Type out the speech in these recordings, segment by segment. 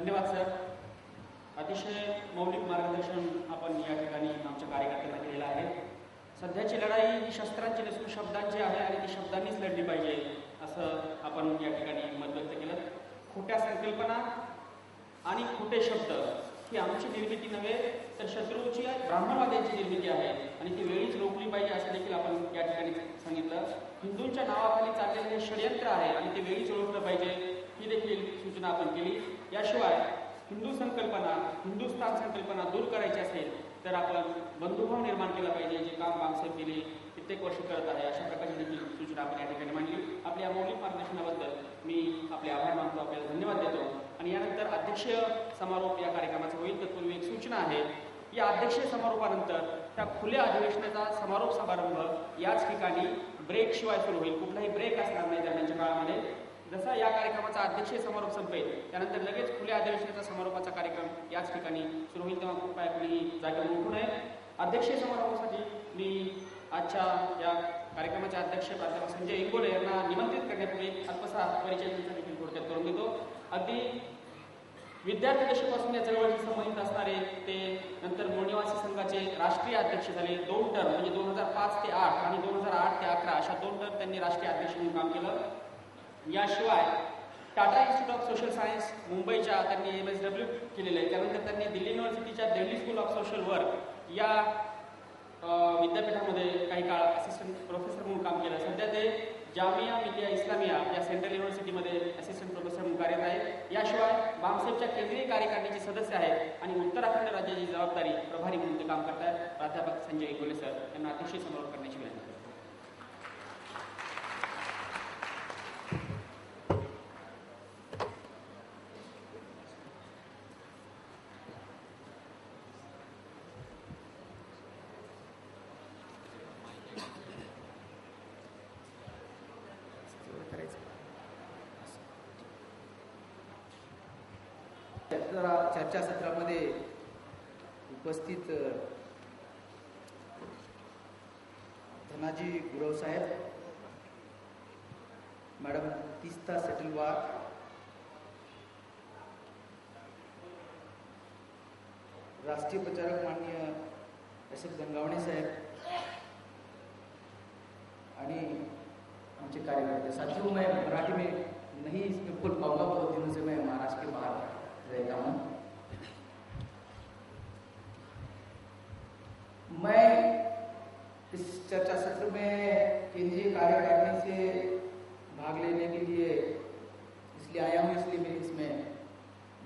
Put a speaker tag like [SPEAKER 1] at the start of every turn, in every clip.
[SPEAKER 1] धन्यवाद सर. अतिशय मौलिक मार्गदर्शन आपण या ठिकाणी आमच्या कार्यकर्त्यांना केलेलं आहे. सध्याची लढाई ही शस्त्रांची नसून शब्दांची आहे आणि ती शब्दांनीच लढली पाहिजे असं आपण या ठिकाणी मत व्यक्त केलं. खोट्या संकल्पना आणि खोटे शब्द ही आमची निर्मिती नव्हे तर शत्रूची ब्राह्मणवाद्यांची निर्मिती आहे आणि ती वेळीच रोखली पाहिजे असं देखील आपण या ठिकाणी सांगितलं. हिंदूंच्या नावाखाली चाललेलं हे षडयंत्र आहे आणि ते वेळीच ओळखलं पाहिजे ही देखील सूचना आपण केली. याशिवाय हिंदू संकल्पना हिंदुस्थान संकल्पना दूर करायची असेल तर आपण बंधुभाव निर्माण केला पाहिजे, जे काम बामसाहेब गेले कित्येक वर्ष करत आहे. अशा प्रकारची देखील सूचना आपण या ठिकाणी मांडली. आपल्या मौलिक मार्गदर्शनाबद्दल मी आपले आभार मानतो, आपल्याला धन्यवाद देतो. आणि यानंतर अध्यक्षीय समारोप या कार्यक्रमाचा होईल. तत्पूर्वी एक सूचना आहे. या अध्यक्षीय समारोपानंतर त्या खुल्या अधिवेशनाचा समारोप समारंभ याच ठिकाणी ब्रेक शिवाय सुरू होईल. कुठलाही ब्रेक असणार नाही दरम्यानच्या काळामध्ये. जसा या कार्यक्रमाचा अध्यक्षीय समारोप संपेल त्यानंतर लगेच खुल्या अधिवेशनाचा समारोपाचा कार्यक्रम याच ठिकाणी सुरू होईल. तेव्हा कृपया कोणी जागेवर उठू नये. अध्यक्षीय समारोपासाठी मी आजच्या या कार्यक्रमाचे अध्यक्ष प्राध्यापक संजय इंगोले यांना निमंत्रित करण्यापूर्वी अल्पसा परिचय तुमचा देखील थोडक्यात करून देतो. अगदी विद्यार्थी दशेपासून या चळवळीशी संबंधित असणारे ते नंतर मूळनिवासी संघाचे राष्ट्रीय अध्यक्ष झाले. 2 टर्म म्हणजे 2005 ते 8 आणि 2008 ते 11 अशा 2 टर्म त्यांनी राष्ट्रीय अध्यक्ष म्हणून काम केलं. याशिवाय Tata institute of social science मुंबईच्या त्यांनी MSW केलेलं आहे. त्यानंतर त्यांनी दिल्ली युनिव्हर्सिटीच्या Delhi school of social work या विद्यापीठामध्ये काही काळ असिस्टंट प्रोफेसर म्हणून काम केलं. सध्या ते जामिया मिलिया इस्लामिया या सेंट्रल युनिव्हर्सिटीमध्ये असिस्टंट प्रोफेसर म्हणून कार्यरत आहेत. याशिवाय बामसेबच्या केंद्रीय कार्यकारिणीचे सदस्य आहेत आणि उत्तराखंड राज्याची जबाबदारी प्रभारी म्हणून ते काम करतात. प्राध्यापक संजय इंगोले सर यांना अध्यक्षीय समारोप करण्याची विनंती.
[SPEAKER 2] चर्चासत्रामध्ये उपस्थित धनाजी गुरव साहेब, मॅडम तीस्ता सेटलवार, राष्ट्रीय प्रचारक माननीय SF गंगावणे साहेब आणि आमचे कार्यकर्ते. साथियों, मैं मराठी में नहीं इसमें बोल पाऊंगा, बहुत दिनों से मैं महाराष्ट्र के बाहर रहता हूँ. मैं इस चर्चा सत्र में केंद्रीय कार्यकारिणी से भाग लेने के लिए इसलिए आया हूँ, इसलिए मेरी इसमें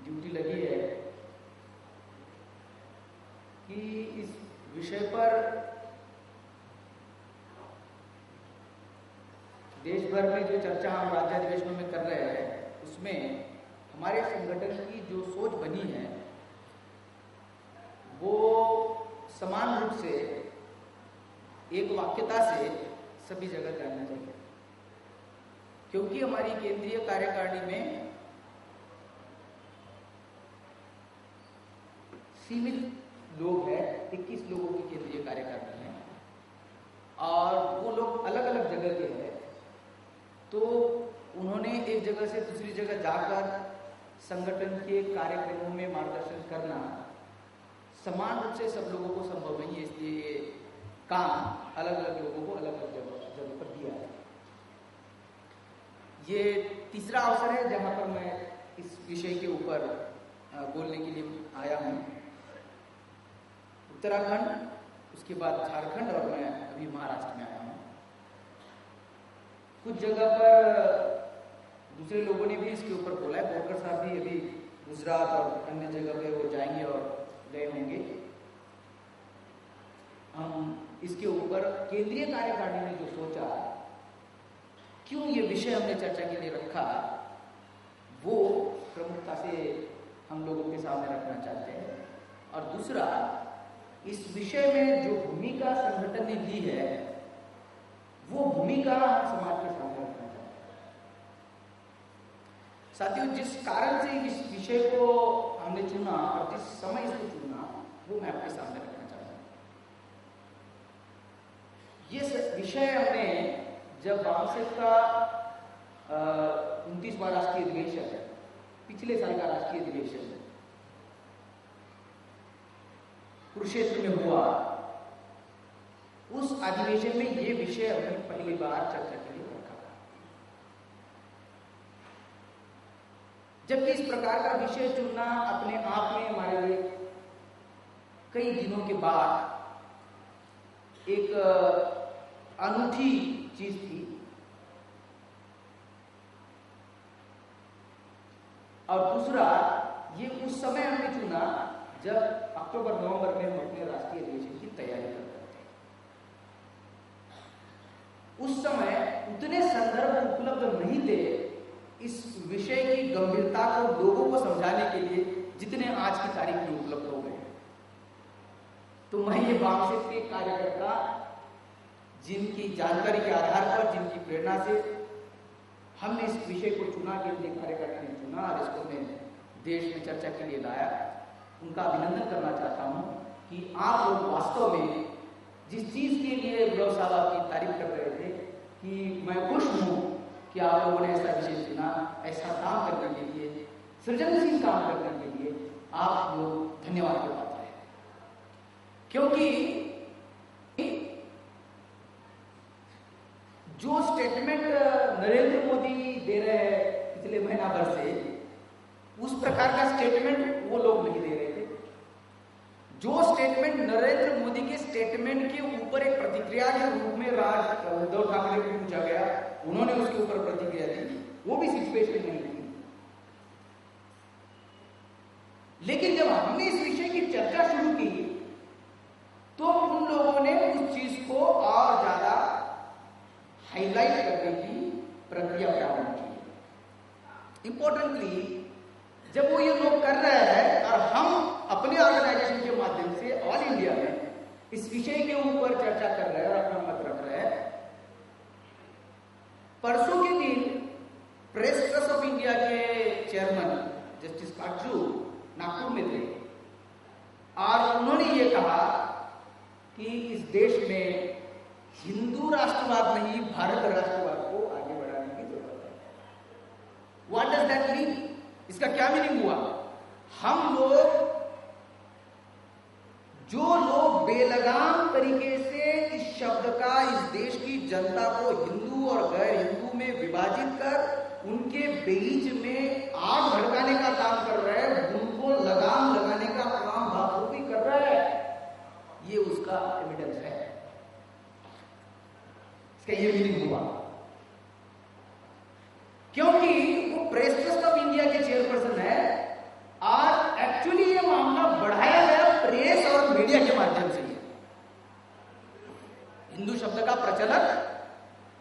[SPEAKER 2] ड्यूटी लगी है कि इस विषय पर देश भर में जो चर्चा हम राज्य अधिवेशनों में कर रहे हैं उसमें हमारे संगठन की जो सोच बनी है वो समान रूप से एक वाक्यता से सभी जगह करना चाहिए, क्योंकि हमारी केंद्रीय कार्यकारिणी में सीमित लोग हैं. 21 लोगों की केंद्रीय कार्यकारिणी है और वो लोग अलग अलग जगह के हैं. तो उन्होंने एक जगह से दूसरी जगह जाकर संगठन के कार्यक्रमों में मार्गदर्शन करना समान रूप से सब लोगों को संभव नहीं है, इसलिए ये काम अलग अलग लोगों को अलग अलग जगह पर दिया है. ये तीसरा अवसर है जहां पर मैं इस विषय के ऊपर बोलने के लिए आया हूं. उत्तराखंड, उसके बाद झारखंड और मैं अभी महाराष्ट्र में आया हूं. कुछ जगह पर दूसरे लोगों ने भी इसके ऊपर बोला है. बोरकर साहब भी अभी गुजरात और अन्य जगह पे वो जाएंगे और गए होंगे. हम इसके ऊपर केंद्रीय कार्यकारिणी ने जो सोचा, क्यों ये विषय हमने चर्चा के लिए रखा, वो प्रमुखता से हम लोगों के सामने रखना चाहते हैं. और दूसरा, इस विषय में जो भूमिका संगठन ने ली है वो भूमिका हम समाज के सामने रखना चाहते हैं. साथियों, जिस कारण से इस विषय को हमने चुना और जिस समय इसको चुना वो मैं आपके सामने रखना चाहता हूं. ये विषय हमने जब बामसेब का 29वां राष्ट्रीय अधिवेशन, पिछले साल का राष्ट्रीय अधिवेशन कुरुक्षेत्र में हुआ, उस अधिवेशन में ये विषय हमने पहली बार चर्चा के लिए रखा। जबकि इस प्रकार का विषय चुनना अपने आप में हमारे लिए कई दिनों के बाद एक अनूठी चीज थी। और दूसरा, ये उस समय हमने चुना जब अक्टूबर-नवंबर में हम अपने राष्ट्रीय अधिवेशन की तैयारी कर रहे थे। उस समय उतने संदर्भ उपलब्ध नहीं थे इस विषय की गंभीरता को लोगों को समझाने के लिए, जितने आज की तारीख में उपलब्ध हो गए। तो मैं ये वामसेक्स के कार्यकर्ता, जिनकी जानकारी के आधार पर, जिनकी प्रेरणा से हमने इस विषय को चुना, केंद्रीय कार्यकर्ता ने चुना और इसको मैं देश में चर्चा के लिए लाया, उनका अभिनंदन करना चाहता हूं कि आप लोग वास्तव में जिस चीज के लिए गुलाब साहब आपकी तारीफ कर रहे थे, कि मैं खुश हूं कि आप लोगों ने ऐसा विषय चुना, ऐसा काम करने के लिए, सृजनशील काम करने के लिए आप लोग धन्यवाद के पात्र हैं। क्योंकि जो स्टेटमेंट नरेंद्र मोदी दे रहे हैं पिछले महीना भर से, उस प्रकार का स्टेटमेंट वो लोग नहीं दे रहे थे। जो स्टेटमेंट नरेंद्र मोदी के स्टेटमेंट के ऊपर एक प्रतिक्रिया के रूप में उद्धव ठाकरे को पूछा गया, उन्होंने उसके ऊपर प्रतिक्रिया दी, वो भी सिचुएशन नहीं थी। लेकिन जब हमने इस विषय की चर्चा शुरू की, तो उन लोगों ने उस चीज को और ज्यादा हाईलाइट करने की प्रक्रिया प्रारंभ की। इंपॉर्टेंटली, जब वो ये लोग कर रहे हैं और हम अपने ऑर्गेनाइजेशन के माध्यम से ऑल इंडिया में इस विषय के ऊपर चर्चा कर रहे हैं और अपना मत रख रहे हैं, परसों के दिन प्रेस ट्रस्ट ऑफ इंडिया के चेयरमैन जस्टिस काटजू नागपुर में थे और उन्होंने ये कहा कि इस देश में हिंदू राष्ट्रवाद नहीं, भारत राष्ट्रवाद को आगे बढ़ाने की जरूरत है। What does that mean? इसका क्या मीनिंग हुआ? हम लोग, जो लोग बेलगाम तरीके से इस शब्द का इस देश की जनता को हिंदू और गैर हिंदू में विभाजित कर उनके बीच में आग भड़काने का काम कर रहे हैं, उनको लगाम लगाने का काम बखूबी कर रहे हैं, ये उसका एविडेंस है। इसका ये मीनिंग हुआ क्योंकि वो प्रेस ट्रस्ट ऑफ इंडिया के चेयरपर्सन है और एक्चुअली ये मामला बढ़ाया गया प्रेस और मीडिया के माध्यम से। हिंदू शब्द का प्रचलन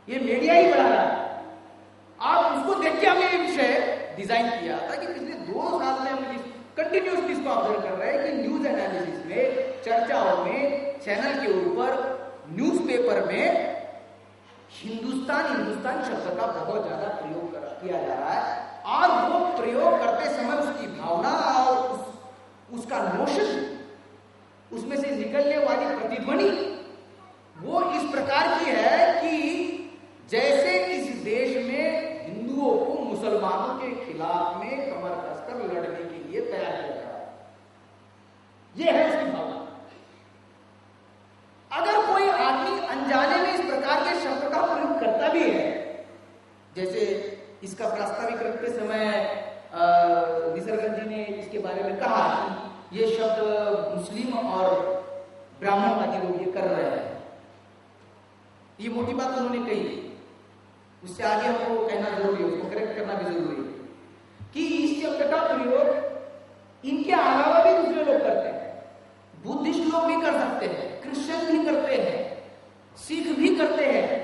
[SPEAKER 2] ये मीडिया ही बढ़ा रहा है। आप उसको देख के हमने ये विषय डिजाइन किया था कि पिछले 2 साल में हम कंटिन्यूसली इसको ऑब्जर्व कर रहे हैं कि न्यूज एनालिसिस में, चर्चाओं में, चैनल के ऊपर, न्यूज़पेपर में हिंदुस्तान शब्द का बहुत ज्यादा प्रयोग किया जा रहा है और वो प्रयोग करते समय उसकी भावना और उसका नोशन, उसमें से निकलने वाली प्रतिध्वनि वो इस प्रकार की है कि जैसे इस देश में हिंदुओं को मुसलमानों के खिलाफ में कमर कसकर लड़ने के लिए तैयार किया जा रहा है। यह है उसकी भावना। अगर कोई आदमी अनजाने में इस प्रकार के शब्द का प्रयोग करता भी है, जैसे इसका प्रास्ताविक रखते समय निसर्गन जी ने इसके बारे में कहा कि ये शब्द मुस्लिम और ब्राह्मणवादी लोग ये कर रहे हैं, ये मोटी बात उन्होंने कही, उससे आगे हमको कहना जरूरी है, उसको करेक्ट करना भी जरूरी है कि इस शब्द का प्रयोग इनके अलावा भी दूसरे लोग करते हैं। बुद्धिस्ट लोग भी कर सकते हैं, क्रिश्चियन भी करते हैं, सिख भी करते हैं।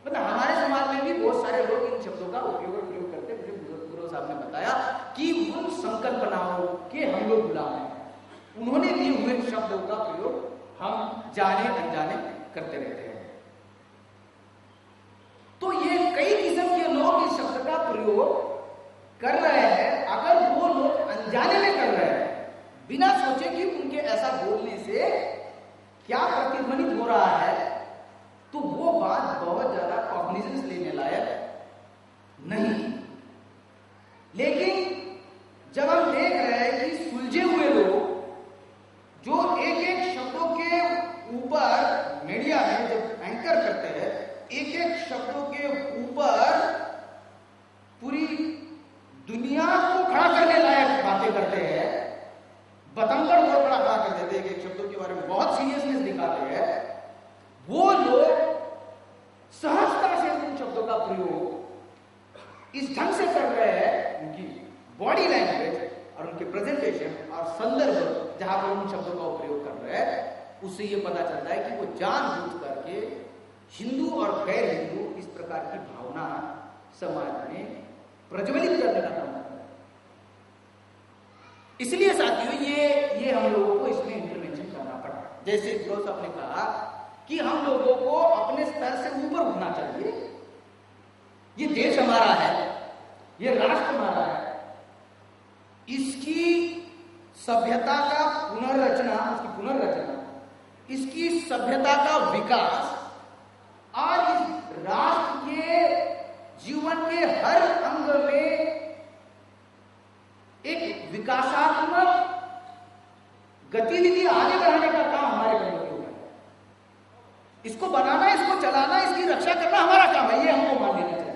[SPEAKER 2] मतलब हमारे समाज में भी बहुत सारे लोग इन शब्दों का उपयोग और प्रयोग करते हैं। मुझे गुरु साहब ने बताया कि उन संकल्पनाओं के हम लोग गुलाम हैं, उन्होंने दिए हुए शब्दों का प्रयोग हम जाने अनजाने करते रहते हैं। तो ये कई किस्म के लोग इस शब्द का प्रयोग कर रहे हैं। अगर वो लोग अनजाने में कर रहे हैं, बिना सोचे कि उनके ऐसा बोलने से क्या प्रतिध्वनित हो रहा है, तो वो बात बहुत ज्यादा कॉग्निजेंस लेने लायक नहीं। लेकिन जब हम देख रहे हैं कि सुलझे हुए लोग जो एक ढंग से कर रहे हैं, उनकी बॉडी लैंग्वेज और उनके प्रेजेंटेशन और संदर्भ जहां पर उन शब्दों का उपयोग कर रहे हैं, उससे ये पता चलता है कि वो जानबूझ करके हिंदू और गैर हिंदू इस प्रकार की भावना समाज में प्रज्वलित करने का काम करता है। इसलिए साथियों ये हम लोगों को इसमें इंटरवेंशन करना पड़ा। जैसे फिरोज साहब ने कहा कि हम लोगों को अपने स्तर से ऊपर उठना चाहिए। ये देश हमारा है, ये राष्ट्र हमारा है, इसकी सभ्यता का पुनर्रचना, इसकी सभ्यता का विकास और इस राष्ट्र के जीवन के हर अंग में एक विकासात्मक गतिविधि आगे बढ़ाने का काम हमारे कंधों के ऊपर है। इसको बनाना, इसको चलाना, इसकी रक्षा करना हमारा काम है, ये हमको मान लेना चाहिए।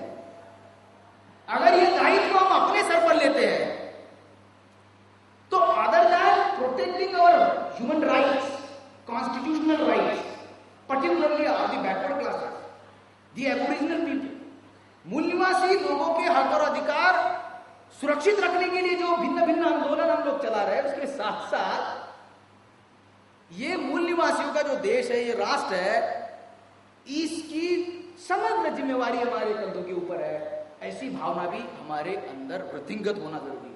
[SPEAKER 2] अगर ये दायित्व हम अपने सर पर लेते हैं तो other than protecting our human rights, constitutional rights, particularly of the backward classes, the aboriginal people, मूल निवासी लोगों के हक और अधिकार सुरक्षित रखने के लिए जो भिन्न भिन्न आंदोलन हम लोग चला रहे हैं, उसके साथ साथ ये मूल निवासियों का जो देश है, ये राष्ट्र है, इसकी समग्र जिम्मेवारी हमारे कंधों के ऊपर है। ऐसी भावना भी हमारे अंदर वृद्धिंगत होना जरूरी है,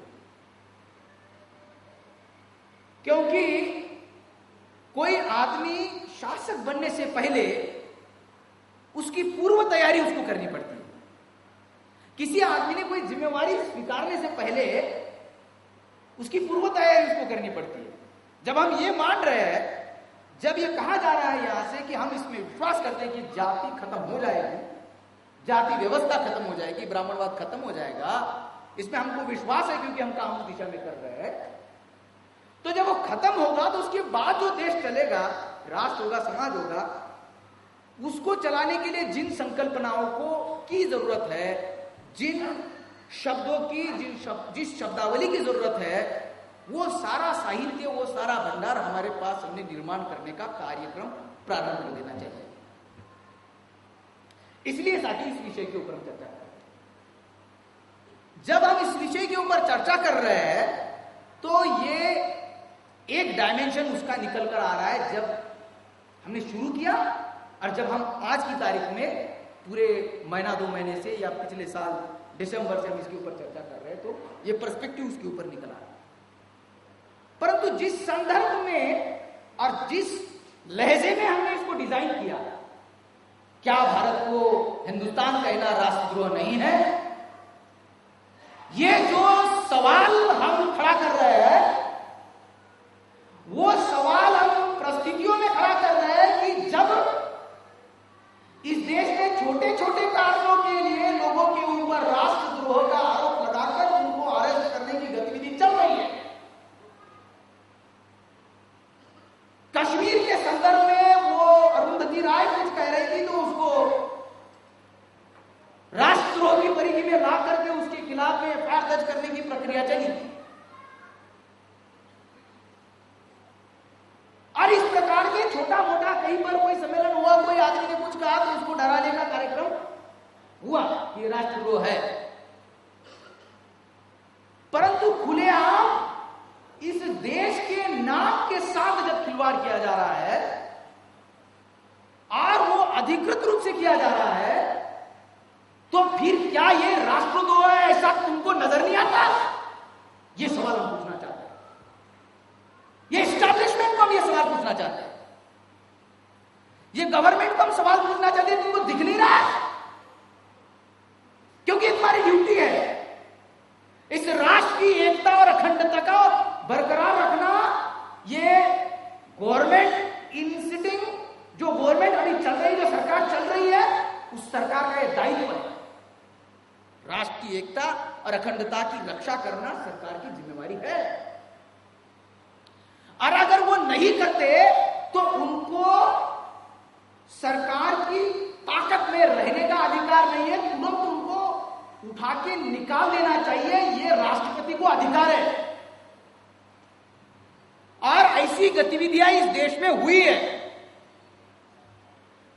[SPEAKER 2] क्योंकि कोई आदमी शासक बनने से पहले उसकी पूर्व तैयारी उसको करनी पड़ती है। किसी आदमी ने कोई जिम्मेवारी स्वीकारने से पहले उसकी पूर्व तैयारी उसको करनी पड़ती है। जब हम ये मान रहे हैं, जब ये कहा जा रहा है यहां से कि हम इसमें विश्वास करते हैं कि जाति खत्म हो जाएगी, जाति व्यवस्था खत्म हो जाएगी, ब्राह्मणवाद खत्म हो जाएगा, इसमें हमको विश्वास है क्योंकि हम काम उस दिशा में कर रहे हैं। तो जब वो खत्म होगा तो उसके बाद जो देश चलेगा, राष्ट्र होगा, समाज होगा, उसको चलाने के लिए जिन संकल्पनाओं को की जरूरत है, जिन शब्दों की, जिस शब्दावली की जरूरत है, वो सारा साहित्य, वो सारा भंडार हमारे पास हमने निर्माण करने का कार्यक्रम प्रारंभ कर देना चाहिए। इसलिए साथी इस विषय के ऊपर हम चर्चा कर रहे हैं। जब हम इस विषय के ऊपर चर्चा कर रहे हैं तो ये एक डायमेंशन उसका निकल कर आ रहा है। जब हमने शुरू किया और जब हम आज की तारीख में पूरे महीना 2 महीने से या पिछले साल दिसंबर से हम इसके ऊपर चर्चा कर रहे हैं, तो ये पर्सपेक्टिव उसके ऊपर निकल आ रहा है। परंतु जिस संदर्भ में और जिस लहजे में हमने इसको डिजाइन किया, क्या भारत को हिंदुस्तान कहना राष्ट्रद्रोह नहीं है? ये जो सवाल हम खड़ा कर रहे हैं, वो सवाल हम परिस्थितियों में खड़ा कर रहे हैं कि जब इस देश में छोटे छोटे कारणों के लिए लोगों के ऊपर राष्ट्रद्रोह का आरोप लगाकर उनको अरेस्ट करने की गतिविधि चल रही है। कश्मीर के संदर्भ में वो अरुंधति राय कुछ कह रही थी तो उसको राष्ट्रद्रोह की परिधि में ला करके उसके खिलाफ में एफआईआर दर्ज करने की प्रक्रिया चली थी। और इस प्रकार के छोटा मोटा कहीं पर कोई सम्मेलन हुआ, कोई आदमी ने कुछ कहा तो उसको डराने का कार्यक्रम हुआ कि राष्ट्रद्रोह है। परंतु खुलेआम इस देश के नाम के साथ जब खिलवाड़ किया जा रहा है और वो अधिकृत रूप से किया जा रहा है, तो फिर क्या ये राष्ट्रद्रोह है ऐसा तुमको नजर नहीं आता? ये सवाल हम पूछना चाहते हैं। ये एस्टैब्लिशमेंट को हम ये सवाल पूछना चाहते हैं, ये गवर्नमेंट को हम सवाल पूछना चाहते हैं। तुमको दिख नहीं रहा है? क्योंकि तुम्हारी ड्यूटी है इस राष्ट्र की एकता और अखंडता का बरकरार रखना। ये गवर्नमेंट इन सिटिंग, जो गवर्नमेंट अभी चल रही, जो सरकार चल रही है, उस सरकार का यह दायित्व है। राष्ट्र की एकता और अखंडता की रक्षा करना सरकार की जिम्मेवारी है। और अगर वो नहीं करते तो उनको सरकार की ताकत में रहने का अधिकार नहीं है, तुरंत उनको उठा के निकाल देना चाहिए। ये राष्ट्रपति को अधिकार है और ऐसी गतिविधियां इस देश में हुई है।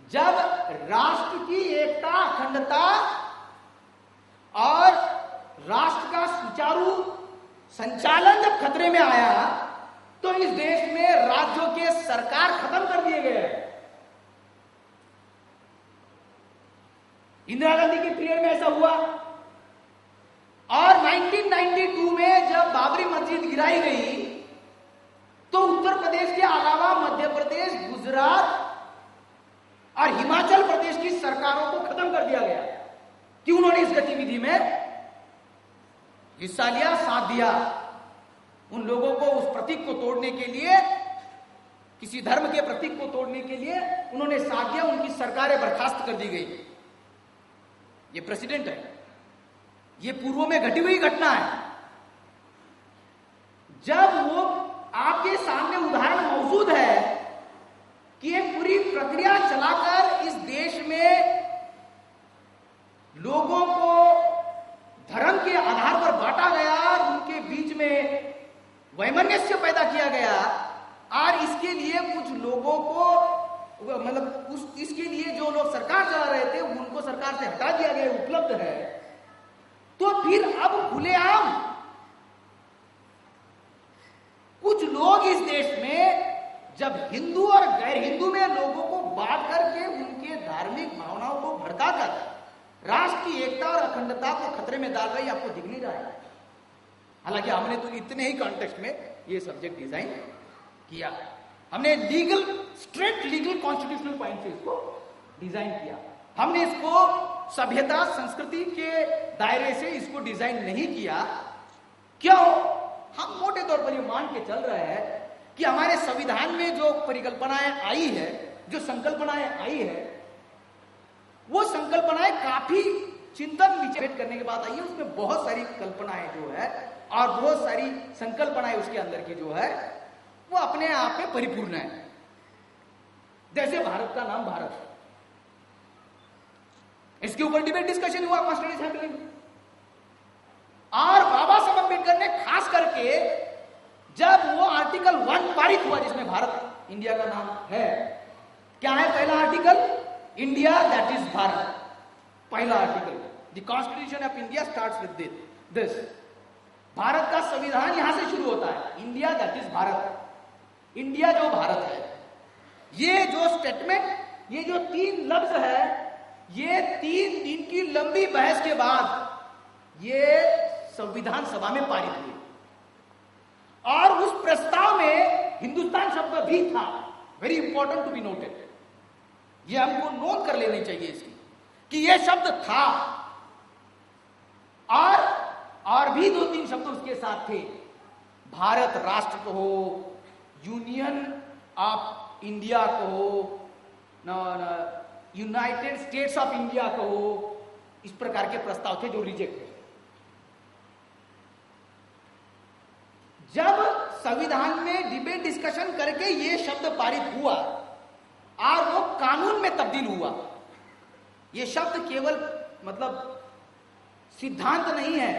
[SPEAKER 2] जब राष्ट्र की एकता, अखंडता और संचालन जब खतरे में आया तो इस देश में राज्यों के सरकार खत्म कर दिए गए। इंदिरा गांधी की पीरियड में ऐसा हुआ और 1992 में जब बाबरी मस्जिद गिराई गई तो उत्तर प्रदेश के अलावा मध्य प्रदेश, गुजरात और हिमाचल प्रदेश की सरकारों को खत्म कर दिया गया कि उन्होंने इस गतिविधि में हिस्सा लिया, साथ दिया। उन लोगों को उस प्रतीक को तोड़ने के लिए, किसी धर्म के प्रतीक को तोड़ने के लिए उन्होंने साथ दिया, उनकी सरकारें बर्खास्त कर दी गई। ये प्रेसिडेंट है, ये पूर्व में घटी हुई घटना है। जब वो आपके सामने उदाहरण मौजूद है कि एक पूरी प्रक्रिया चलाकर इस देश में लोगों को धर्म के आधार पर बांटा गया और उनके बीच में वैमनस्य पैदा किया गया और इसके लिए कुछ लोगों को मतलब इसके लिए जो लोग सरकार चला रहे थे उनको सरकार से हटा दिया गया, उपलब्ध है। तो फिर अब खुलेआम कुछ लोग इस देश में जब हिंदू और गैर हिंदू में लोगों को बांट करके उनके धार्मिक भावनाओं को भड़काकर राष्ट्र की एकता और अखंडता को खतरे में डाल रही, आपको दिख नहीं रहा है। हालांकि हमने तो इतने ही कॉन्टेक्स्ट में ये सब्जेक्ट डिजाइन किया, हमने legal, straight legal constitutional point से इसको डिजाइन किया। हमने इसको सभ्यता संस्कृति के दायरे से इसको डिजाइन नहीं किया। क्यों? हम मोटे तौर पर ये मान के चल रहे हैं कि हमारे संविधान में जो परिकल्पनाएं आई है, जो संकल्पनाएं आई है, वो संकल्पनाएं काफी चिंतन विचार करने के बाद आई है। उसमें बहुत सारी कल्पनाएं जो है और बहुत सारी संकल्पनाएं उसके अंदर की जो है वो अपने आप में परिपूर्ण है। जैसे भारत का नाम भारत है, इसके ऊपर डिबेट डिस्कशन हुआ कॉन्स्टिट्यूशन असेंबली में, और बाबा साहब अम्बेडकर ने खास करके जब वो आर्टिकल 1 पारित हुआ जिसमें भारत इंडिया का नाम है, क्या है पहला article? India that is Bharat. पहला article, the constitution of India starts with this. Bharat का संविधान यहां से शुरू होता है, India that is Bharat. India जो भारत है, ये जो स्टेटमेंट, ये जो 3 लफ्ज है, ये 3 दिन की लंबी बहस के बाद ये संविधान सभा में पारित हुई और उस प्रस्ताव में हिंदुस्तान शब्द भी था। Very important to be noted, ये हमको नोट कर लेनी चाहिए इसकी कि ये शब्द था और भी 2-3 शब्द उसके साथ थे। भारत राष्ट्र को हो, यूनियन ऑफ इंडिया को हो, यूनाइटेड स्टेट्स ऑफ इंडिया को हो, इस प्रकार के प्रस्ताव थे जो रिजेक्ट हुए। जब संविधान में डिबेट डिस्कशन करके ये शब्द पारित हुआ और वो कानून में तब्दील हुआ, ये शब्द केवल मतलब सिद्धांत नहीं है,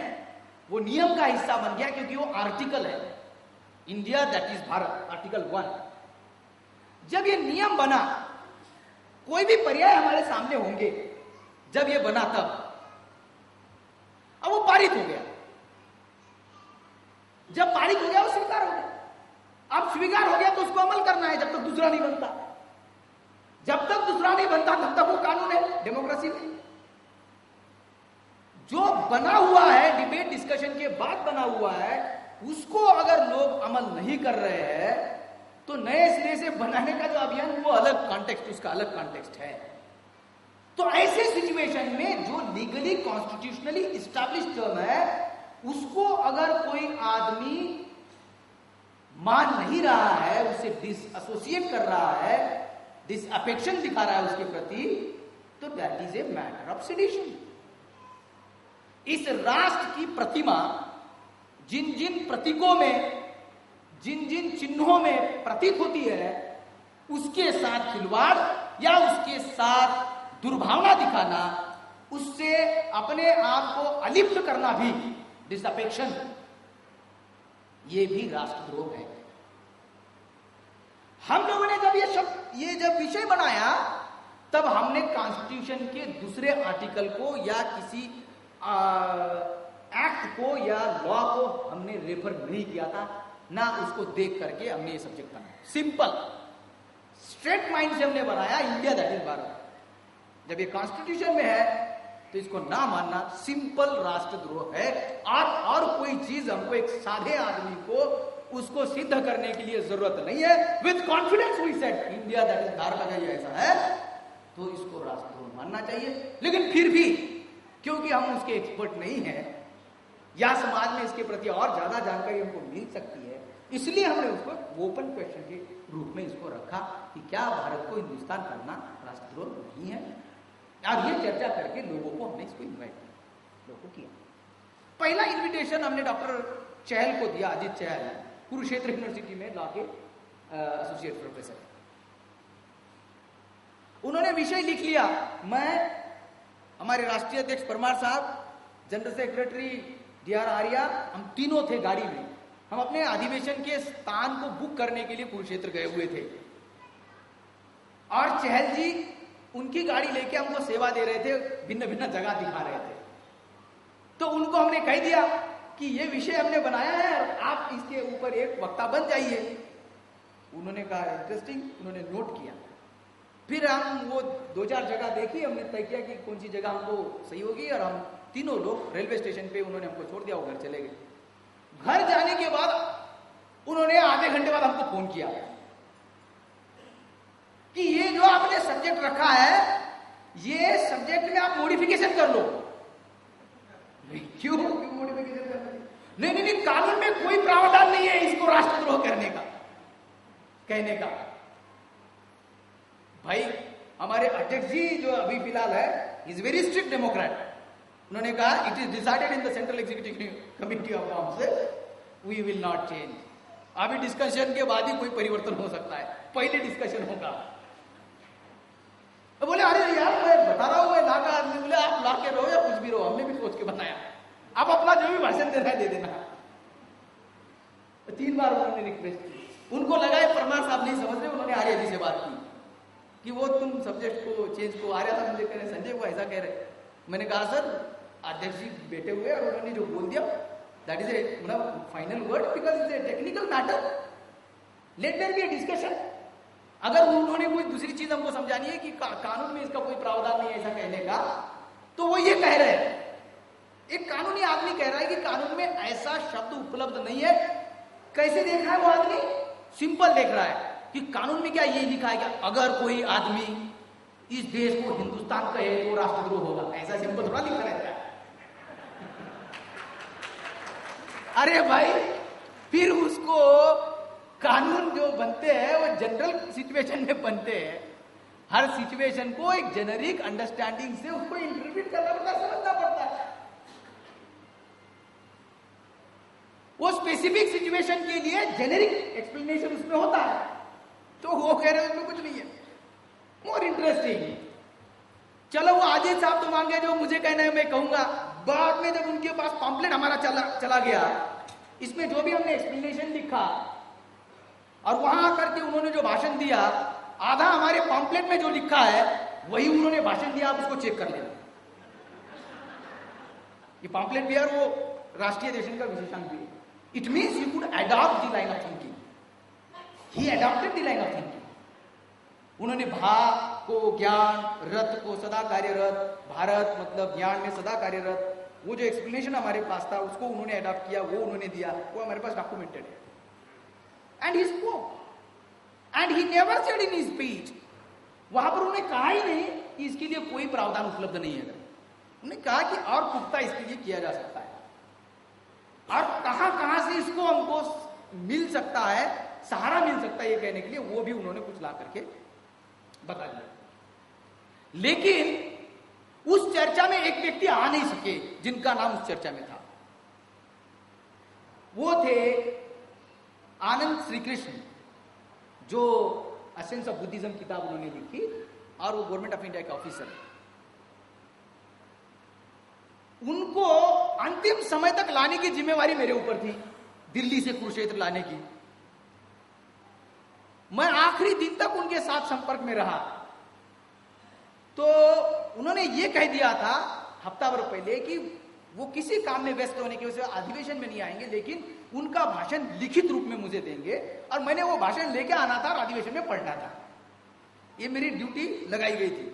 [SPEAKER 2] वो नियम का हिस्सा बन गया क्योंकि वो आर्टिकल है, India that is Bharat, article 1। जब ये नियम बना, कोई भी पर्याय हमारे सामने होंगे, जब ये बना तब अब वो पारित हो गया। जब पारित हो गया वो स्वीकार हो गया। अब स्वीकार हो गया तो उसको अमल करना है जब तक दूसरा नहीं बनता। जब तक दूसरा नहीं बनता तब तक वो कानून है डेमोक्रेसी में। जो बना हुआ है, डिबेट डिस्कशन के बाद बना हुआ है, उसको अगर लोग अमल नहीं कर रहे हैं तो नए सिरे से बनाने का जो अभियान, वो अलग कॉन्टेक्स्ट, उसका अलग कॉन्टेक्स्ट है। तो ऐसे सिचुएशन में जो लीगली कॉन्स्टिट्यूशनली इस्टेब्लिश्ड टर्म है, उसको अगर कोई आदमी मान नहीं रहा है, उसे डिसएसोसिएट कर रहा है, डिसअफेक्शन दिखा रहा है उसके प्रति, तो that is a matter of sedition. इस राष्ट्र की प्रतिमा जिन जिन प्रतीकों में, जिन जिन चिन्हों में प्रतीत होती है, उसके साथ खिलवाड़ या उसके साथ दुर्भावना दिखाना, उससे अपने आप को अलिप्त करना भी, डिसअफेक्शन, ये भी राष्ट्रद्रोह है। हम लोगों ने जब ये जब विषय बनाया, तब हमने कॉन्स्टिट्यूशन के दूसरे आर्टिकल को या किसी एक्ट को या लॉ को हमने रेफर नहीं किया था, ना उसको देख करके हमने ये सब्जेक्ट बनाया। सिंपल स्ट्रेट माइंड से हमने बनाया इंडिया दैट इज भारत। जब ये कॉन्स्टिट्यूशन में है तो इसको ना मानना सिंपल राष्ट्रद्रोह है। और कोई चीज हमको एक साधे आदमी को उसको सिद्ध करने के लिए जरूरत नहीं है। With confidence we said India that is Bharat, अगर ऐसा है तो इसको राष्ट्रद्रोह मानना चाहिए। लेकिन फिर भी क्योंकि हम उसके एक्सपर्ट नहीं हैं या समाज में इसके प्रति और ज्यादा जानकारी हमको मिल सकती है, इसलिए हमने उसको ओपन क्वेश्चन के रूप में इसको रखा कि क्या भारत को हिंदुस्तान करना राष्ट्रद्रोह नहीं है। और ये चर्चा करके लोगों को हमने इसको इन्वाइट किया, लोगों को किया। पहला इन्विटेशन हमने डॉक्टर चहल को दिया, अजीत चहल, कुरुक्षेत्र यूनिवर्सिटी में लॉ के एसोसिएट प्रोफेसर। उन्होंने विषय लिख लिया। मैं, हमारे राष्ट्रीय अध्यक्ष परमार साहब, जनरल सेक्रेटरी डीआर आर्या, हम तीनों थे गाड़ी में। हम अपने अधिवेशन के स्थान को बुक करने के लिए कुरुक्षेत्र गए हुए थे और चहल जी उनकी गाड़ी लेके हमको सेवा दे रहे थे, भिन्न भिन्न जगह दिखा रहे थे। तो उनको हमने कह दिया कि ये विषय हमने बनाया है और आप इसके ऊपर एक वक्ता बन जाइए। उन्होंने कहा इंटरेस्टिंग, उन्होंने नोट किया। फिर हम वो 2-4 जगह देखी, हमने तय किया कि कौन सी जगह हमको सही होगी और हम तीनों लोग रेलवे स्टेशन पे, उन्होंने हमको छोड़ दिया, वो घर चले गए। घर जाने के बाद उन्होंने आधे घंटे बाद हमको फोन किया कि ये जो आपने सब्जेक्ट रखा है, ये सब्जेक्ट में आप मॉडिफिकेशन कर लो। क्यों मॉडिफिकेशन करना? नहीं, कानून में कोई प्रावधान नहीं है इसको राष्ट्रद्रोह करने का, कहने का। भाई हमारे अध्यक्ष जी जो अभी फिलहाल है, इज वेरी स्ट्रिक्ट डेमोक्रेट। उन्होंने कहा it is decided in the central executive committee of council, we will not change. अभी डिस्कशन के बाद ही कोई परिवर्तन हो सकता है, पहले डिस्कशन होगा। बोले अरे यार मैं बता रहा हूं, मैं ला का आदमी। बोले आप ला के रहो या कुछ भी रहो, हमने भी सोच के बनाया, आप अपना जो भी भाषण देना है दे देना। 3 बार उन्होंने रिक्वेस्ट की। उनको लगा है परमार साहब नहीं समझ रहे, उन्होंने आर्य जी से बात की कि वो तुम सब्जेक्ट को चेंज को, आर्या साहब मुझे कह रहे, संजय को ऐसा कह रहे। मैंने कहा सर अध्यक्ष जी बैठे हुए और उन्होंने जो बोल दिया दैट इज ए मतलब final word, because it's a technical matter, let there be a discussion. अगर उन्होंने कोई दूसरी चीज हमको समझानी है कि कानून में इसका कोई प्रावधान नहीं है ऐसा कहने का, तो वो ये कह रहे हैं, एक कानूनी आदमी कह रहा है कि कानून में ऐसा शब्द उपलब्ध नहीं है। कैसे देख रहा है वो आदमी? सिंपल देख रहा है कि कानून में क्या ये लिखा है कि अगर कोई आदमी इस देश को हिंदुस्तान कहे तो राष्ट्रद्रोह होगा, ऐसा सिंपल थोड़ा लिखा रहता है। अरे भाई फिर उसको कानून जो बनते हैं वो जनरल सिचुएशन में बनते हैं। हर सिचुएशन को एक जेनरिक अंडरस्टैंडिंग से उसको इंटरप्रेट करना पड़ता है, समझना पड़ता है। वो स्पेसिफिक सिचुएशन के लिए जेनरिक एक्सप्लेनेशन उसमें होता है, तो वो कह रहे हैं उसमें कुछ नहीं है। मोर इंटरेस्टिंग, चलो वो आदित्य साहब तो मान गए, जो मुझे कहना है मैं कहूंगा। बाद में जब उनके पास पॉम्पलेट हमारा चला गया, इसमें जो भी हमने एक्सप्लेनेशन लिखा और वहां आकर के उन्होंने जो भाषण दिया, आधा हमारे पॉम्पलेट में जो लिखा है वही उन्होंने भाषण दिया। आप उसको चेक कर लेना, ये पॉम्पलेट भी है, वो राष्ट्रीय अधिवेशन का विशेषांक भी है। It means you could adopt the line of thinking. He adopted the line of thinking. उन्होंने भा को ज्ञान, रथ को सदा कार्यरत, भारत मतलब ज्ञान में सदा कार्यरत, वो जो एक्सप्लेनेशन हमारे पास था उसको उन्होंने अडॉप्ट किया, वो उन्होंने दिया, वो हमारे पास डॉक्यूमेंटेड है। And he spoke and he never said in his speech, वहां पर उन्होंने कहा ही नहीं कि इसके लिए कोई प्रावधान उपलब्ध नहीं है। उन्होंने कहा कि और पुख्ता इसके लिए किया जा सकता है, और कहां से इसको हमको मिल सकता है, सहारा मिल सकता है ये कहने के लिए, वो भी उन्होंने कुछ ला करके बता दिया। लेकिन उस चर्चा में एक व्यक्ति आ नहीं सके जिनका नाम उस चर्चा में था। वो थे आनंद श्री कृष्ण, जो एसेंस ऑफ बुद्धिज्म किताब उन्होंने लिखी, और वो गवर्नमेंट ऑफ इंडिया के ऑफिसर। उनको अंतिम समय तक लाने की जिम्मेवारी मेरे ऊपर थी, दिल्ली से कुरुक्षेत्र लाने की। मैं आखिरी दिन तक उनके साथ संपर्क में रहा। तो उन्होंने ये कह दिया था हफ्ता भर पहले कि वो किसी काम में व्यस्त होने की वजह से अधिवेशन में नहीं आएंगे, लेकिन उनका भाषण लिखित रूप में मुझे देंगे और मैंने वो भाषण लेके आना था और अधिवेशन में पढ़ना था। ये मेरी ड्यूटी लगाई गई थी।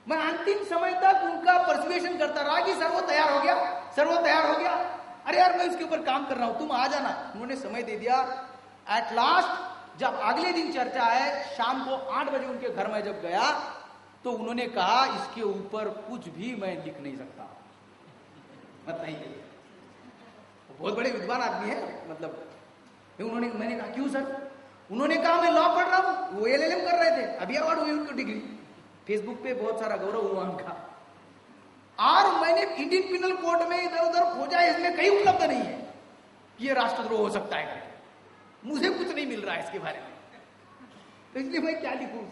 [SPEAKER 2] मैं अंतिम समय तक उनका परसुएशन करता रहा कि सर वो तैयार हो गया, सर वो तैयार हो गया, अरे यार मैं उसके ऊपर काम कर रहा हूं, तुम आ जाना। उन्होंने समय दे दिया। एट लास्ट जब अगले दिन चर्चा है, शाम को 8 बजे उनके घर में जब गया तो उन्होंने कहा इसके ऊपर कुछ भी मैं लिख नहीं सकता। बताइए, बहुत बड़े विद्वान आदमी है, मतलब मैंने कहा क्यों सर? उन्होंने कहा मैं लॉ पढ़ रहा हूं, वो LLM कर रहे थे, अभी अवार्ड हुई उनको डिग्री, फेसबुक पे बहुत सारा गौरव हुआ उनका। और मैंने इंडियन पिनल कोड में इधर उधर खोजा, इसमें कहीं उपलब्ध नहीं है कि ये राष्ट्रद्रोह हो सकता है, मुझे कुछ नहीं मिल रहा है इसके बारे में, तो इसलिए मैं क्या लिखूं?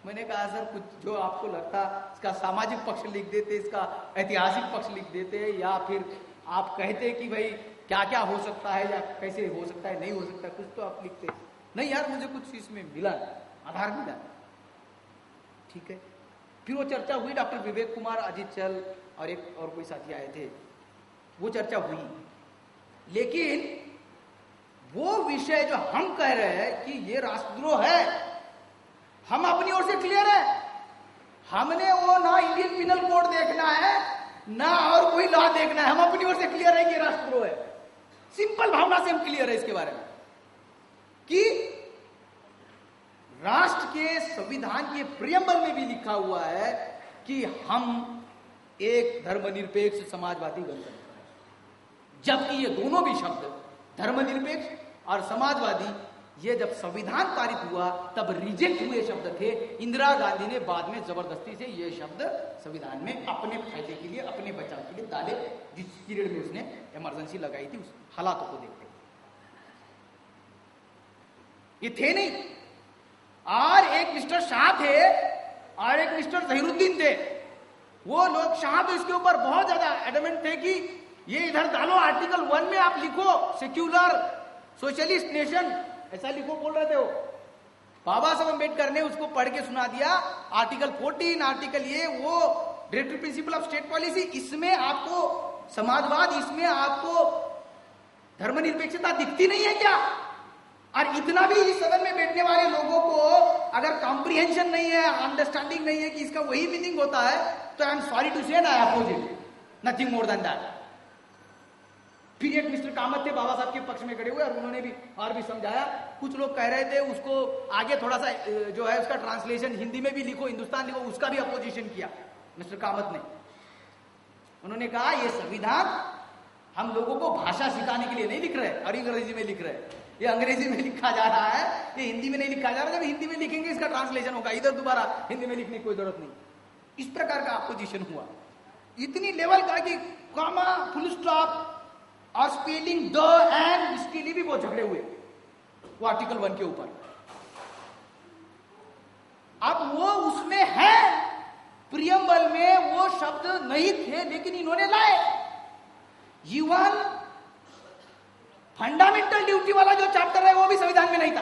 [SPEAKER 2] मैंने कहा सर कुछ जो आपको लगता, इसका सामाजिक पक्ष लिख देते, इसका ऐतिहासिक पक्ष लिख देते, या फिर आप कहते कि भाई क्या क्या हो सकता है या कैसे हो सकता है, नहीं हो सकता, कुछ तो आप लिखते। नहीं यार मुझे कुछ इसमें मिला, आधार मिला। ठीक है, फिर वो चर्चा हुई, डॉक्टर विवेक कुमार, अजीत चल और एक और कोई साथी आए थे, वो चर्चा हुई। लेकिन वो विषय जो हम कह रहे हैं कि ये राष्ट्रद्रोह है, हम अपनी ओर से क्लियर है। हमने वो ना इंडियन पिनल कोड देखना है ना और कोई लॉ देखना है, हम अपनी ओर से क्लियर है कि राष्ट्रद्रोह है। सिंपल भावना से हम क्लियर है इसके बारे में कि राष्ट्र के संविधान के प्रियम्बल में भी लिखा हुआ है कि हम एक धर्मनिरपेक्ष समाजवादी गणतंत्र है। जबकि ये दोनों भी शब्द, धर्मनिरपेक्ष और समाजवादी, ये जब संविधान पारित हुआ तब रिजेक्ट हुए शब्द थे। इंदिरा गांधी ने बाद में जबरदस्ती से ये शब्द संविधान में अपने फायदे के लिए, अपने बचाव के लिए डाले, जिस पीरियड में उसने इमरजेंसी लगाई थी, उस हालातों को देखते ये थे नहीं। और एक मिस्टर शाह थे और एक मिस्टर जहीरुद्दीन थे। वो लोग, शाह तो इसके ऊपर बहुत ज्यादा एडमेंट थे कि ये इधर डालो, आर्टिकल 1 में आप लिखो सेक्युलर सोशलिस्ट नेशन, ऐसा लिखो बोल रहे थे वो। बाबा साहब अम्बेडकर ने उसको पढ़ के सुना दिया, आर्टिकल 14, आर्टिकल ये वो directive principle of state policy, इसमें आपको समाजवाद, इसमें आपको धर्मनिरपेक्षता दिखती नहीं है क्या? और इतना भी इस सदन में बैठने वाले लोगों को अगर कॉम्प्रिहेंशन नहीं है, अंडरस्टैंडिंग नहीं है कि इसका वही मीनिंग होता है, तो I am sorry to say, I oppose it, nothing more than that. फिर एक मिस्टर कामत थे बाबा साहब के पक्ष में खड़े हुए और उन्होंने भी और भी समझाया। कुछ लोग कह रहे थे उसको आगे थोड़ा सा जो है उसका ट्रांसलेशन हिंदी में भी लिखो, हिंदुस्तान लिखो, उसका भी अपोजिशन किया मिस्टर कामत ने। उन्होंने कहा ये संविधान हम लोगों को भाषा सिखाने के लिए नहीं लिख रहे और अंग्रेजी में लिख रहे हैं। ये अंग्रेजी में लिखा जा रहा है, ये हिंदी में नहीं लिखा जा रहा। जब हिंदी में लिखेंगे इसका ट्रांसलेशन होगा, इधर दोबारा हिंदी में लिखने की कोई जरूरत नहीं। इस प्रकार का अपोजिशन हुआ, इतनी लेवल का कि कॉमा, फुल स्टॉप और स्पेलिंग द एंड, इसके लिए भी बहुत झगड़े हुए वो आर्टिकल 1 के ऊपर। अब वो उसमें है, प्रियम्बल में वो शब्द नहीं थे, लेकिन इन्होंने लाए। इवन फंडामेंटल ड्यूटी वाला जो चैप्टर है वो भी संविधान में नहीं था।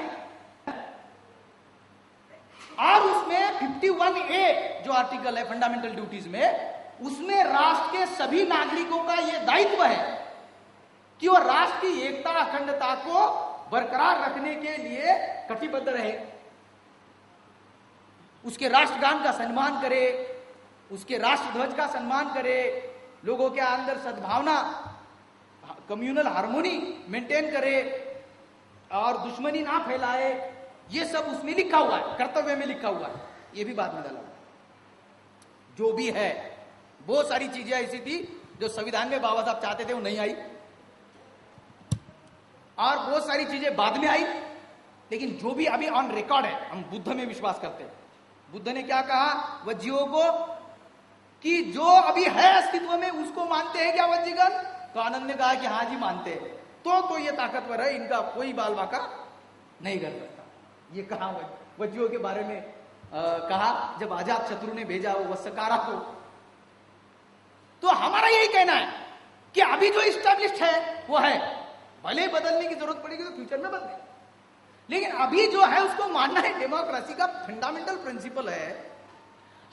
[SPEAKER 2] और उसमें 51A जो आर्टिकल है फंडामेंटल ड्यूटीज में, उसमें राष्ट्र के सभी नागरिकों का यह दायित्व है कि वो राष्ट्र की एकता, अखंडता को बरकरार रखने के लिए कटिबद्ध रहे, उसके राष्ट्रगान का सम्मान करे, उसके राष्ट्रध्वज का सम्मान करे, लोगों के अंदर सद्भावना, कम्युनल हार्मोनी मेंटेन करे और दुश्मनी ना फैलाए। ये सब उसमें लिखा हुआ है, कर्तव्य में लिखा हुआ है। ये भी बाद में डाला। जो भी है, बहुत सारी चीजें ऐसी थी जो संविधान में बाबा साहब चाहते थे वो नहीं आई, और बहुत सारी चीजें बाद में आई। लेकिन जो भी अभी ऑन रिकॉर्ड है, हम बुद्ध में विश्वास करते हैं। बुद्ध ने क्या कहा वज्जियों को कि जो अभी है अस्तित्व में उसको मानते हैं क्या वज्जीगण? तो आनंद ने कहा कि हाँ जी मानते हैं। तो ये ताकतवर है, इनका कोई बाल बाका नहीं कर सकता। ये कहा वज्जियों के बारे में कहा जब अजात शत्रु ने भेजा वो वस्सकारा को। तो हमारा यही कहना है कि अभी जो इस्टेब्लिश्ड है वो है, भले बदलने की जरूरत पड़ेगी तो फ्यूचर में बदले, लेकिन अभी जो है उसको मानना है। डेमोक्रेसी का फंडामेंटल प्रिंसिपल है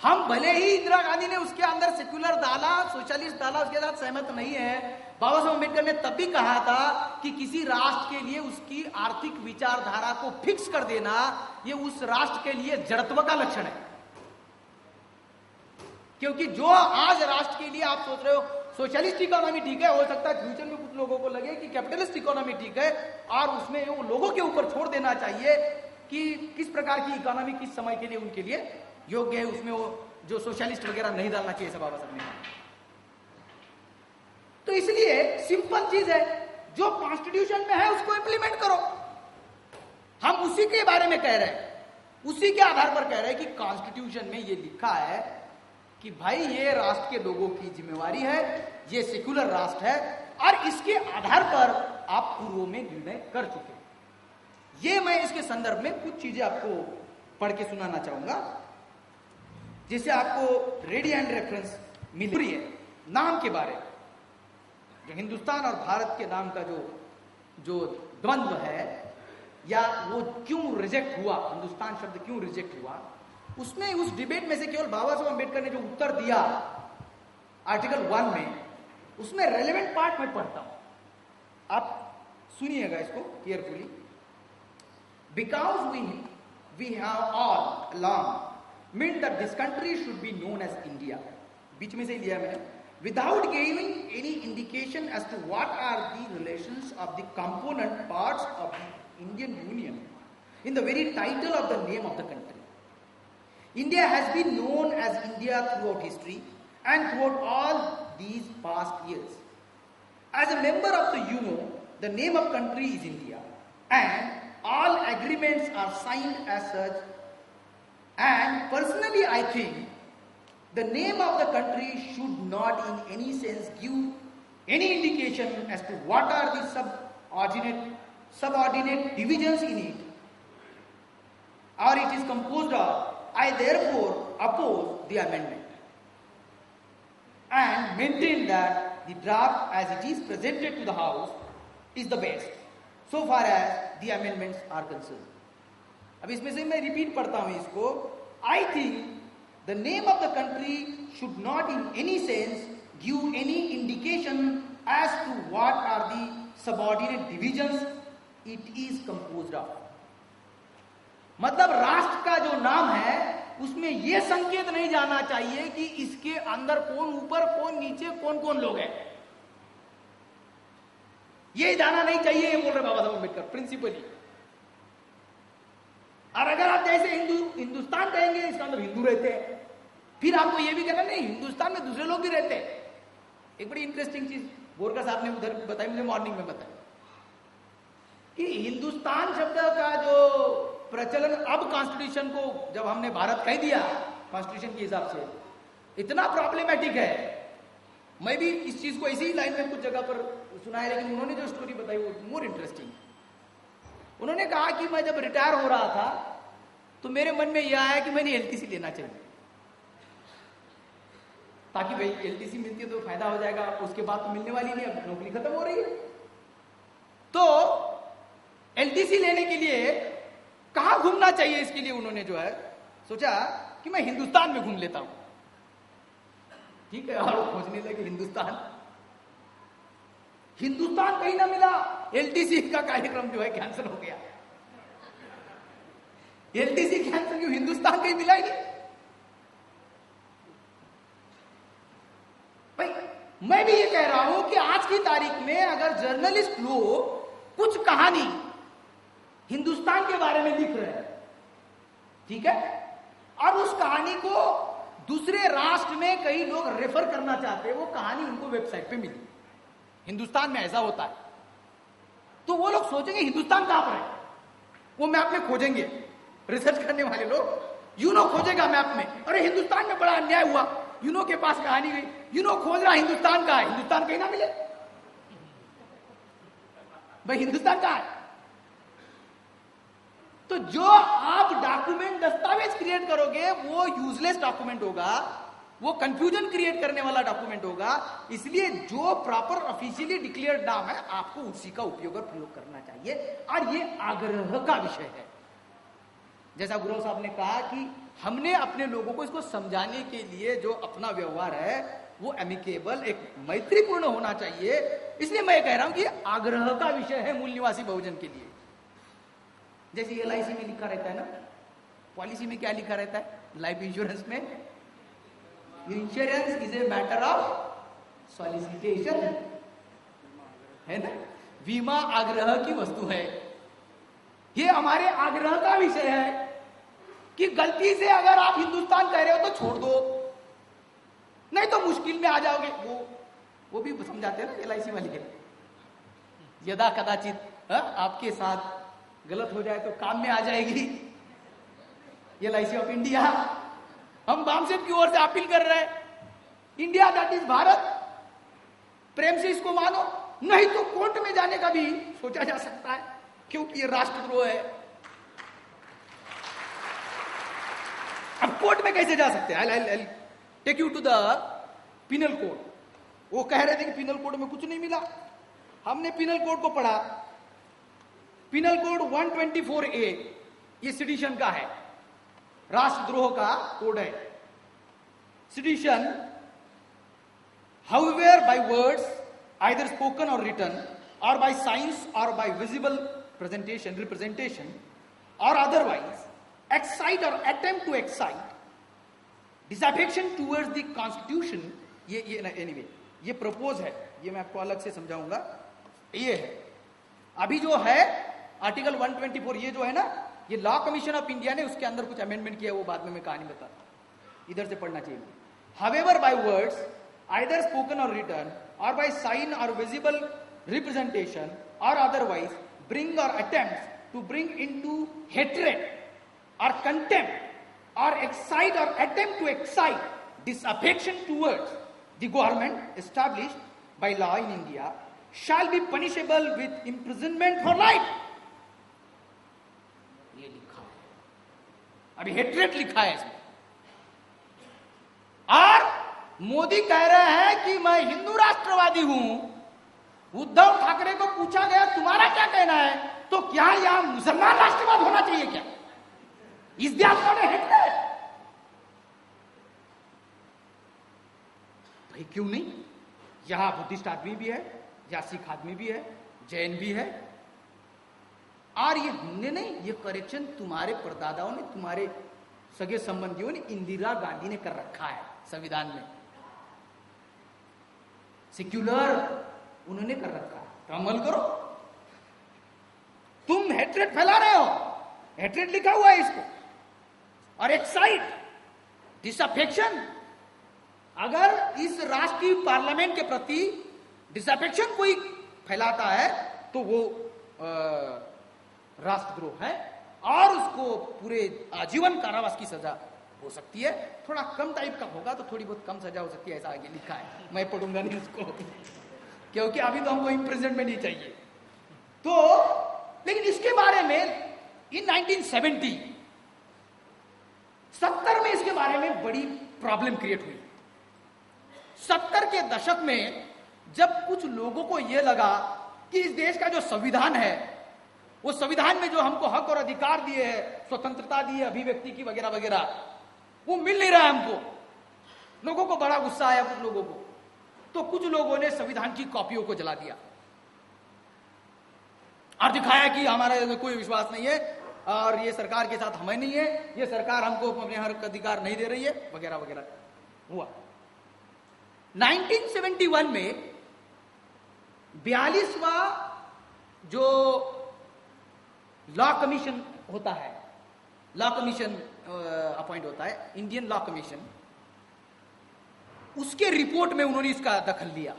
[SPEAKER 2] हम भले ही इंदिरा गांधी ने उसके अंदर सेक्युलर डाला, सोशलिस्ट डाला, उसके साथ सहमत नहीं है। बाबा साहब अम्बेडकर ने तब भी कहा था कि किसी राष्ट्र के लिए उसकी आर्थिक विचारधारा को फिक्स कर देना, यह उस राष्ट्र के लिए जड़त्व का लक्षण है। क्योंकि जो आज राष्ट्र के लिए आप सोच रहे हो सोशलिस्ट इकोनॉमी ठीक है, हो सकता है फ्यूचर में कुछ लोगों को लगे कि कैपिटलिस्ट इकोनॉमी ठीक है, और उसमें वो लोगों के ऊपर छोड़ देना चाहिए कि किस प्रकार की इकोनॉमी किस समय के लिए उनके लिए योग्य है, उसमें वो जो सोशलिस्ट वगैरह नहीं डालना चाहिए, सब बाबा साहब ने कहा। तो इसलिए सिंपल चीज है, जो कॉन्स्टिट्यूशन में है उसको इंप्लीमेंट करो। हम उसी के बारे में कह रहे हैं, उसी के आधार पर कह रहे हैं कि कॉन्स्टिट्यूशन में ये लिखा है कि भाई ये राष्ट्र के लोगों की जिम्मेवारी है, ये सेक्युलर राष्ट्र है, और इसके आधार पर आप पूर्व में निर्णय कर चुके। ये मैं इसके संदर्भ में कुछ चीजें आपको पढ़ के सुनाना चाहूंगा, जिससे आपको रेडी एंड रेफरेंस मिल रही है। नाम के बारे में, जो हिंदुस्तान और भारत के नाम का जो द्वंद्व है, या वो क्यों रिजेक्ट हुआ, हिंदुस्तान शब्द क्यों रिजेक्ट हुआ, उसमें उस डिबेट में से केवल बाबा साहब अम्बेडकर ने जो उत्तर दिया आर्टिकल 1 में, उसमें रेलेवेंट पार्ट मैं पढ़ता हूं, आप सुनिएगा इसको carefully. Because we have all along meant that this country should be known as India, बीच में से लिया मैंने, without giving any indication as to what are the relations of the component parts of the Indian Union in the very title of the name of the country. India has been known as India throughout history and throughout all these past years. As a member of the UNO, the name of country is India, and all agreements are signed as such. And personally, I think the name of the country should not in any sense give any indication as to what are the subordinate divisions in it, or it is composed of. I therefore oppose the amendment and maintain that the draft as it is presented to the House is the best so far as the amendments are concerned. अब इसमें से मैं repeat पढ़ता हूं इसको। I think the name of the country should not in any sense give any indication as to what are the subordinate divisions it is composed of. मतलब राष्ट्र का जो नाम है उसमें यह संकेत नहीं जाना चाहिए कि इसके अंदर कौन ऊपर, कौन नीचे, कौन कौन लोग हैं, यह जाना नहीं चाहिए, ये बोल रहे बाबा साहब अम्बेडकर प्रिंसिपली। और अगर आप जैसे हिंदुस्तान कहेंगे, इसका अंदर हिंदू रहते हैं, फिर आपको यह भी कहना नहीं हिंदुस्तान में दूसरे लोग भी रहते हैं। एक बड़ी इंटरेस्टिंग चीज बोरकर साहब ने उधर बताई, मुझे मॉर्निंग में बताया कि हिंदुस्तान शब्द का जो प्रचलन अब कॉन्स्टिट्यूशन को जब हमने भारत कह दिया कॉन्स्टिट्यूशन के हिसाब से, इतना प्रॉब्लमेटिक है। मैं भी इस चीज को इसी लाइन में कुछ जगह पर सुना है, लेकिन उन्होंने जो स्टोरी बताई वो मोर इंटरेस्टिंग। उन्होंने कहा कि मैं जब रिटायर हो रहा था तो मेरे मन में यह आया कि मैंने एलटीसी लेना चाहिए, ताकि भाई एलटीसी मिलती है तो फायदा हो जाएगा, उसके बाद तो मिलने वाली नहीं, अब नौकरी खत्म हो रही है। तो एलटीसी लेने के लिए कहां घूमना चाहिए, इसके लिए उन्होंने जो है सोचा कि मैं हिंदुस्तान में घूम लेता हूं। ठीक है, और खोजने लगे हिंदुस्तान कहीं ना मिला, एलटीसी का कार्यक्रम जो है कैंसिल हो गया। एलटीसी कैंसिल क्यों, हिंदुस्तान कहीं मिला ही नहीं। भाई मैं भी ये कह रहा हूं कि आज की तारीख में अगर जर्नलिस्ट लोग कुछ कहानी हिंदुस्तान के बारे में लिख रहे हैं, ठीक है, और उस कहानी को दूसरे राष्ट्र में कई लोग रेफर करना चाहते हैं, वो कहानी उनको वेबसाइट पे मिली, हिंदुस्तान में ऐसा होता है, तो वो लोग सोचेंगे हिंदुस्तान कहां पर है, वो मैप में खोजेंगे, रिसर्च करने वाले लोग यूनो खोजेगा मैप में, अरे हिंदुस्तान में बड़ा अन्याय हुआ, यूनो के पास कहानी गई, यूनो खोज रहा हिंदुस्तान का है, हिंदुस्तान कहीं ना मिले। भाई हिंदुस्तान कहां है? तो जो आप डॉक्यूमेंट, दस्तावेज क्रिएट करोगे वो यूजलेस डॉक्यूमेंट होगा, वो कंफ्यूजन क्रिएट करने वाला डॉक्यूमेंट होगा। इसलिए जो प्रॉपर ऑफिशियली डिक्लेयर्ड नाम है आपको उसी का उपयोग और प्रयोग करना चाहिए, और ये आग्रह का विषय है। जैसा गुरु साहब ने कहा कि हमने अपने लोगों को इसको समझाने के लिए जो अपना व्यवहार है वो एमिकेबल, एक मैत्रीपूर्ण होना चाहिए। इसलिए मैं कह रहा हूं कि आग्रह का विषय है मूल निवासी बहुजन के लिए। जैसे LIC में लिखा रहता है ना, पॉलिसी में क्या लिखा रहता है, लाइफ इंश्योरेंस में, insurance is a matter of solicitation, है ना, बीमा आग्रह की वस्तु है। ये हमारे आग्रह का विषय है कि गलती से अगर आप हिंदुस्तान कह रहे हो तो छोड़ दो, नहीं तो मुश्किल में आ जाओगे। वो भी समझाते हैं ना LIC वाली के, यदा कदाचित आपके साथ गलत हो जाए तो काम में आ जाएगी LIC ऑफ इंडिया। हम बामसेब की ओर से अपील कर रहे हैं, इंडिया दैट इज भारत, प्रेम से इसको मानो, नहीं तो कोर्ट में जाने का भी सोचा जा सकता है, क्योंकि ये राष्ट्रद्रोह है। अब कोर्ट में कैसे जा सकते हैं? I'll take you to the penal code. वो कह रहे थे कि पिनल कोड में कुछ नहीं मिला। हमने पिनल कोड को पढ़ा, पिनल कोड 124A ये सिडिशन का है, राष्ट्रद्रोह का कोड है। Sedition, however by words either spoken or written or by signs or by visible representation or otherwise excite or attempt to excite disaffection towards the constitution, ये anyway ये propose है, ये मैं आपको अलग से समझाऊंगा। ये है अभी जो है आर्टिकल 124, ये जो है ना, ये लॉ कमीशन ऑफ इंडिया ने उसके अंदर कुछ अमेंडमेंट किया, वो बाद में मैं कहानी बताता, इधर से पढ़ना चाहिए। however by words either spoken or written or by sign or visible representation or otherwise bring or attempts to bring into hatred or contempt or excite or attempt to excite disaffection towards the government established by law in India shall be punishable with imprisonment for life. ये लिखा है, अभी hatred लिखा है इसमें। और मोदी कह रहे हैं कि मैं हिंदू राष्ट्रवादी हूं। उद्धव ठाकरे को पूछा गया तुम्हारा क्या कहना है, तो क्या यहां मुसलमान राष्ट्रवाद होना चाहिए क्या? इस देश में हेट्रेट भाई क्यों नहीं? यहां बुद्धिस्ट आदमी भी है, या सिख आदमी भी है, जैन भी है। और ये हमने नहीं, ये करेक्शन तुम्हारे परदादाओं ने, तुम्हारे सगे संबंधियों ने, इंदिरा गांधी ने कर रखा है संविधान में। सेक्युलर उन्होंने कर रखा है, तो अमल करो। तुम हेट्रेट फैला रहे हो, हेट्रेट लिखा हुआ है इसको, और एक्साइट डिसअफेक्शन। अगर इस राष्ट्रीय पार्लियामेंट के प्रति डिसअफेक्शन कोई फैलाता है तो वो राष्ट्रद्रोह है, और उसको पूरे आजीवन कारावास की सजा हो सकती है। थोड़ा कम टाइप का होगा तो थोड़ी बहुत कम सजा हो सकती है, ऐसा आगे लिखा है, मैं पढ़ूंगा नहीं उसको क्योंकि अभी तो हमको इम्प्रिजनमेंट ही चाहिए। तो लेकिन इसके बारे में इन 1970 में इसके बारे में बड़ी प्रॉब्लम क्रिएट हुई। 70 के दशक में जब कुछ लोगों को यह लगा कि इस देश का जो संविधान है, वो संविधान में जो हमको हक और अधिकार दिए हैं, स्वतंत्रता दी है अभिव्यक्ति की वगैरह वगैरह, वो मिल नहीं रहा है हमको। लोगों को बड़ा गुस्सा आया, कुछ लोगों को, तो कुछ लोगों ने संविधान की कॉपियों को जला दिया और दिखाया कि हमारा कोई विश्वास नहीं है और ये सरकार के साथ हमें नहीं है, ये सरकार हमको अपने हक अधिकार नहीं दे रही है वगैरह वगैरह हुआ। 1971 में 42वां जो लॉ कमीशन होता है, लॉ कमीशन अपॉइंट होता है, इंडियन लॉ कमीशन, उसके रिपोर्ट में उन्होंने इसका दखल लिया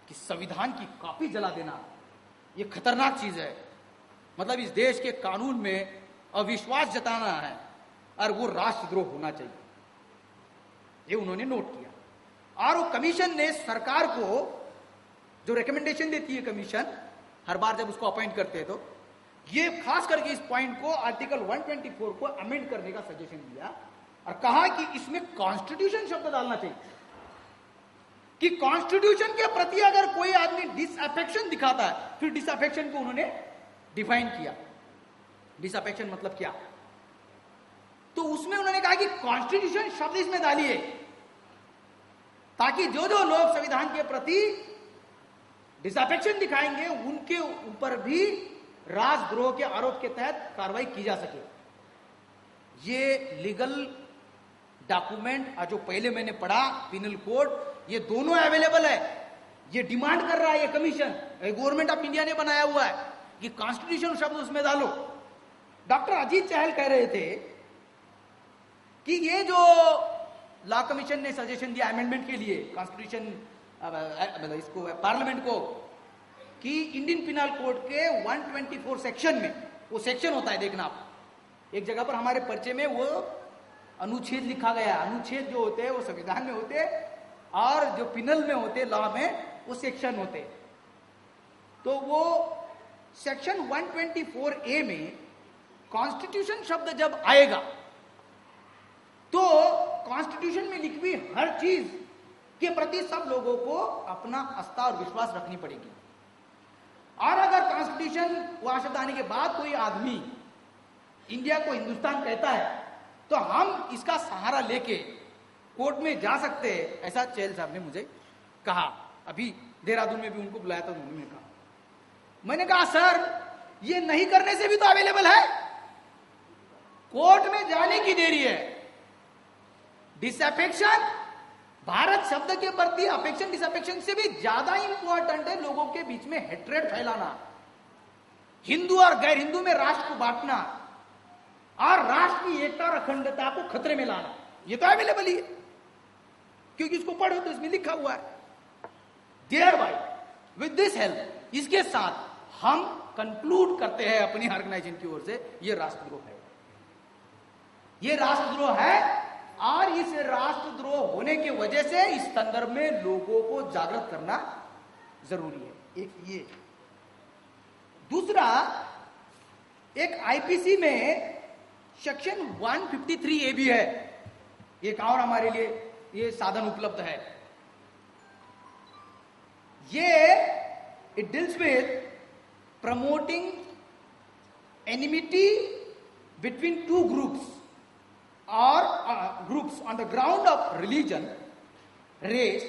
[SPEAKER 2] कि संविधान की कॉपी जला देना यह खतरनाक चीज है, मतलब इस देश के कानून में अविश्वास जताना है और वो राष्ट्रद्रोह होना चाहिए, ये उन्होंने नोट किया। और वो कमीशन ने सरकार को जो रिकमेंडेशन देती है कमीशन हर बार जब उसको अपॉइंट करते हैं, तो ये खास करके इस पॉइंट को आर्टिकल 124 को अमेंड करने का सजेशन दिया और कहा कि इसमें कॉन्स्टिट्यूशन शब्द डालना चाहिए, कि कॉन्स्टिट्यूशन के प्रति अगर कोई आदमी डिसअफेक्शन दिखाता है, फिर डिसअफेक्शन को उन्होंने डिफाइन किया। डिसअफेक्शन मतलब क्या? तो उसमें उन्होंने कहा कि कॉन्स्टिट्यूशन शब्द इसमें डालिए, ताकि जो जो लोग संविधान के प्रति डिसअफेक्शन दिखाएंगे उनके ऊपर भी राजद्रोह के आरोप के तहत कार्रवाई की जा सके। ये लीगल डॉक्यूमेंट जो पहले मैंने पढ़ा, पिनल कोड, ये दोनों अवेलेबल है। ये डिमांड कर रहा है ये कमीशन, गवर्नमेंट ऑफ इंडिया ने बनाया हुआ है कि कॉन्स्टिट्यूशन शब्द उसमें डालो। डॉक्टर अजीत चहल कह रहे थे कि ये जो लॉ कमीशन ने सजेशन दिया अमेंडमेंट के लिए कॉन्स्टिट्यूशन, मतलब इसको पार्लियामेंट को, कि इंडियन पिनल कोड के 124 सेक्शन में, वो सेक्शन होता है देखना आप, एक जगह पर हमारे पर्चे में वो अनुच्छेद लिखा गया। अनुच्छेद जो होते हैं वो संविधान में होते हैं और जो पिनल में होते, लॉ में, वो सेक्शन होते। तो वो सेक्शन 124A में कॉन्स्टिट्यूशन शब्द जब आएगा तो कॉन्स्टिट्यूशन में लिखी हुई हर चीज के प्रति सब लोगों को अपना आस्था और विश्वास रखनी पड़ेगी। और अगर कॉन्स्टिट्यूशन वहां शब्द आने के बाद कोई आदमी इंडिया को हिंदुस्तान कहता है तो हम इसका सहारा लेके कोर्ट में जा सकते हैं, ऐसा चहल साहब ने मुझे कहा। अभी देहरादून में भी उनको बुलाया था, उन्होंने कहा। मैंने कहा सर ये नहीं करने से भी तो अवेलेबल है, कोर्ट में जाने की देरी है। डिसअफेक्शन, भारत शब्द के प्रति अफेक्शन डिसअफेक्शन से भी ज्यादा इंपॉर्टेंट है लोगों के बीच में हेट्रेड फैलाना, हिंदू और गैर हिंदू में राष्ट्र को बांटना और राष्ट्र की एकता और अखंडता को खतरे में लाना। ये तो अवेलेबल ही है, क्योंकि इसको पढ़ो तो इसमें लिखा हुआ है। Thereby with this help, इसके साथ हम कंक्लूड करते हैं अपनी ऑर्गेनाइजेशन की ओर से, ये राष्ट्रद्रोह है, ये राष्ट्रद्रोह है। और इस राष्ट्रद्रोह होने की वजह से इस संदर्भ में लोगों को जागृत करना जरूरी है। एक ये, दूसरा, एक आईपीसी में सेक्शन 153A भी है, एक और हमारे लिए ये साधन उपलब्ध है। ये it deals with promoting enmity between two groups or groups on the ground of religion, race,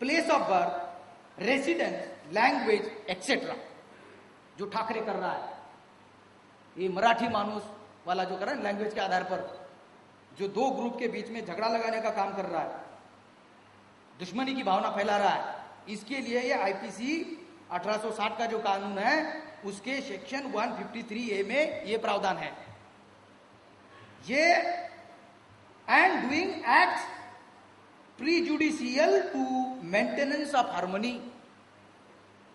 [SPEAKER 2] place of birth, residence, language, etc. जो ठाकरे कर रहा है, ये मराठी मानुस वाला जो कर रहा है, लैंग्वेज के आधार पर जो दो ग्रुप के बीच में झगड़ा लगाने का काम कर रहा है, दुश्मनी की भावना फैला रहा है, इसके लिए ये आईपीसी 1860 का जो कानून है उसके सेक्शन 153A में ये प्रावधान है। ये and doing acts prejudicial to maintenance of harmony,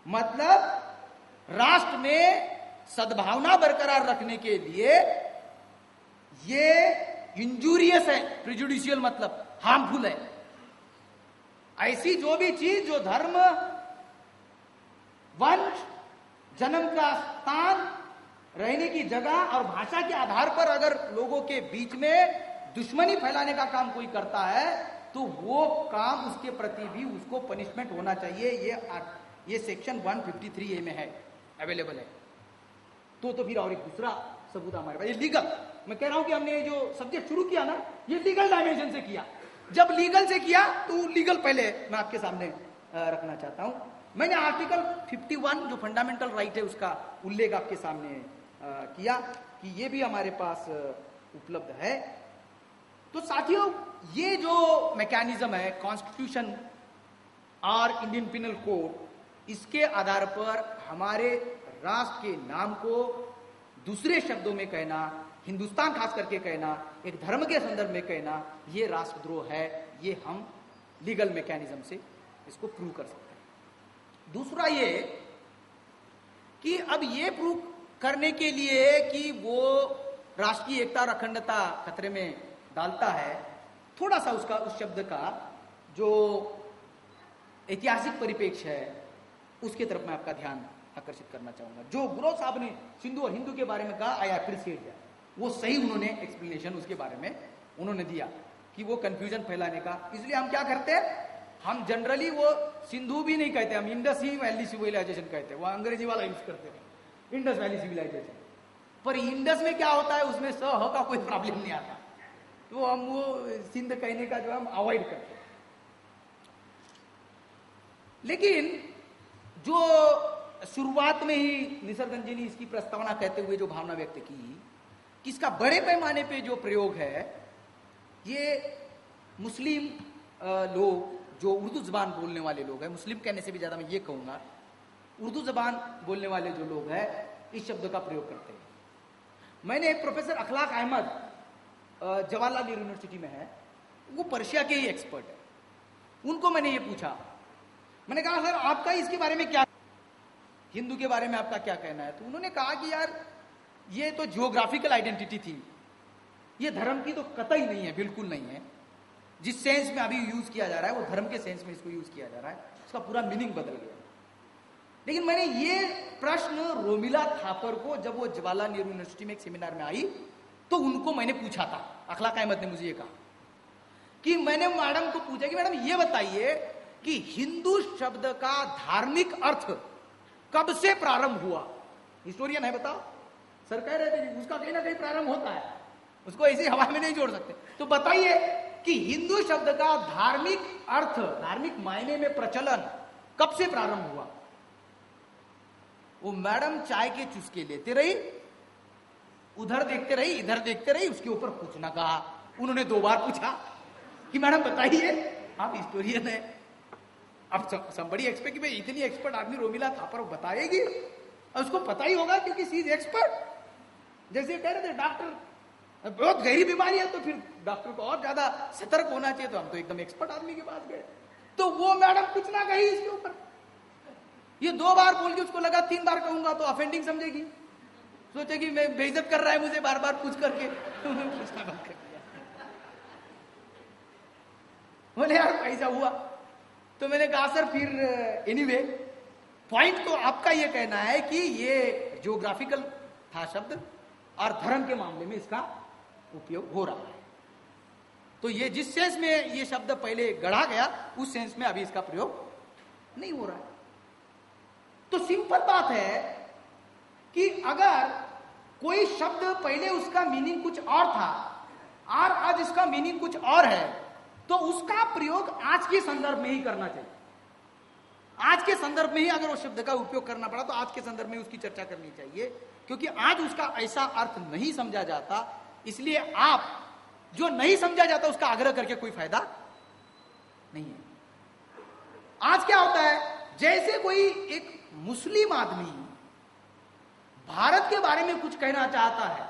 [SPEAKER 2] मतलब राष्ट्र में सद्भावना बरकरार रखने के लिए ये इंजूरियस है। प्रिजुडिशियल मतलब हार्मफुल है। ऐसी जो भी चीज जो धर्म, वंश, जन्म का स्थान, रहने की जगह और भाषा के आधार पर अगर लोगों के बीच में दुश्मनी फैलाने का काम कोई करता है तो वो काम उसके प्रति भी उसको पनिशमेंट होना चाहिए। ये सेक्शन 153A में है, अवेलेबल है। तो फिर और एक दूसरा सबूत हमारे पास, ये लीगल, मैं कह रहा हूं कि हमने जो सब्जेक्ट शुरू किया ना, ये लीगल डायमेंशन से किया। जब लीगल से किया तो लीगल पहले मैं आपके सामने रखना चाहता हूं। मैंने आर्टिकल 51 जो फंडामेंटल राइट है उसका उल्लेख आपके सामने किया कि ये भी हमारे पास उपलब्ध है। तो साथियों, ये जो मैकेनिज्म है कॉन्स्टिट्यूशन और इंडियन पिनल कोड, इसके आधार पर हमारे राष्ट्र के नाम को दूसरे शब्दों में कहना, हिंदुस्तान खास करके कहना, एक धर्म के संदर्भ में कहना, ये राष्ट्रद्रोह है। ये हम लीगल मैकेनिज्म से इसको प्रूव कर सकते हैं। दूसरा ये कि अब ये प्रूव करने के लिए कि वो राष्ट्र की एकता और अखंडता खतरे में डालता है, थोड़ा सा उसका उस शब्द का जो ऐतिहासिक परिप्रेक्ष्य है उसके तरफ मैं आपका ध्यान आकर्षित करना चाहूंगा। जो गुरु साहब ने सिंधु और हिंदू के बारे में कहा, आई अप्रिशिएट दैट, वो सही उन्होंने एक्सप्लेनेशन उसके बारे में उन्होंने दिया कि वो कंफ्यूजन फैलाने का। इसलिए हम क्या करते हैं, हम जनरली वो सिंधु भी नहीं कहते, हम इंडस ही वैली सिविलाइजेशन कहते हैं। वो अंग्रेजी वाला यूज करते हैं, इंडस वैली सिविलाइजेशन। पर इंडस में क्या होता है, उसमें स ह का कोई प्रॉब्लम नहीं आता, तो हम वो सिंध कहने का जो हम अवॉइड करते हैं। लेकिन जो शुरुआत में ही निसर्गन जी ने इसकी प्रस्तावना कहते हुए जो भावना व्यक्त की कि इसका बड़े पैमाने पे जो प्रयोग है, ये मुस्लिम लोग जो उर्दू जबान बोलने वाले लोग हैं, मुस्लिम कहने से भी ज्यादा मैं ये कहूंगा उर्दू जबान बोलने वाले जो लोग हैं इस शब्द का प्रयोग करते हैं। मैंने एक प्रोफेसर अखलाक अहमद जवाहरलाल यूनिवर्सिटी में है, वो पर्शिया के ही एक्सपर्ट है, उनको मैंने ये पूछा, मैंने कहा सर आपका इसके बारे में क्या, हिंदू के बारे में आपका क्या कहना है? तो उन्होंने कहा कि यार ये तो जियोग्राफिकल आइडेंटिटी थी, ये धर्म की तो कतई नहीं है, बिल्कुल नहीं है। जिस सेंस में अभी यूज किया जा रहा है वो धर्म के सेंस में इसको यूज किया जा रहा है, उसका पूरा मीनिंग बदल गया। लेकिन मैंने ये प्रश्न रोमिला थापर को जब वो जवाहरलाल यूनिवर्सिटी में एक सेमिनार में आई तो उनको मैंने पूछा था, अखलाक अहमद ने मुझे ये कहा कि मैंने मैडम को पूछा कि मैडम ये बताइए कि हिंदू शब्द का धार्मिक अर्थ कब से प्रारंभ हुआ? हिस्टोरियन है, बताओ। सर कह रहे थे उसका कहीं ना कहीं प्रारंभ होता है, उसको ऐसे हवा में नहीं जोड़ सकते। तो बताइए कि हिंदू शब्द का धार्मिक अर्थ, धार्मिक मायने में प्रचलन कब से प्रारंभ हुआ? वो मैडम चाय के चुस्के लेते रही, उधर देखते रही, इधर देखते रही, उसके ऊपर कुछ ना कहा। उन्होंने 2 बार पूछा कि मैडम बताइए, आप हिस्टोरियन है, अब somebody एक्सपेक्ट कि भाई इतनी एक्सपर्ट आदमी रोमिला थापर बताएगी, और उसको पता ही होगा क्योंकि सी इज एक्सपर्ट। जैसे कह रहे थे डॉक्टर बहुत गहरी बीमारी है तो फिर डॉक्टर को और ज्यादा सतर्क होना चाहिए, तो हम तो एकदम एक्सपर्ट आदमी के पास गए। तो वो मैडम कुछ ना कही इसके ऊपर, ये 2 बार बोल के उसको लगा 3 बार कहूंगा तो ऑफेंडिंग समझेगी, सोचेगी मैं बेइज्जत कर रहा है मुझे बार बार पूछ करके। पूछना बंद कर दिया। बोले यार ऐसा हुआ। तो मैंने कहा सर फिर एनीवे पॉइंट तो आपका ये कहना है कि ये जियोग्राफिकल था शब्द और धर्म के मामले में इसका उपयोग हो रहा है। तो ये जिस सेंस में ये शब्द पहले गढ़ा गया उस सेंस में अभी इसका प्रयोग नहीं हो रहा है। तो सिंपल बात है कि अगर कोई शब्द पहले उसका मीनिंग कुछ और था और आज इसका मीनिंग कुछ और है तो उसका प्रयोग आज के संदर्भ में ही करना चाहिए। आज के संदर्भ में ही अगर वो शब्द का उपयोग करना पड़ा तो आज के संदर्भ में उसकी चर्चा करनी चाहिए, क्योंकि आज उसका ऐसा अर्थ नहीं समझा जाता। इसलिए आप जो नहीं समझा जाता उसका आग्रह करके कोई फायदा नहीं है। आज क्या होता है, जैसे कोई एक मुस्लिम आदमी भारत के बारे में कुछ कहना चाहता है,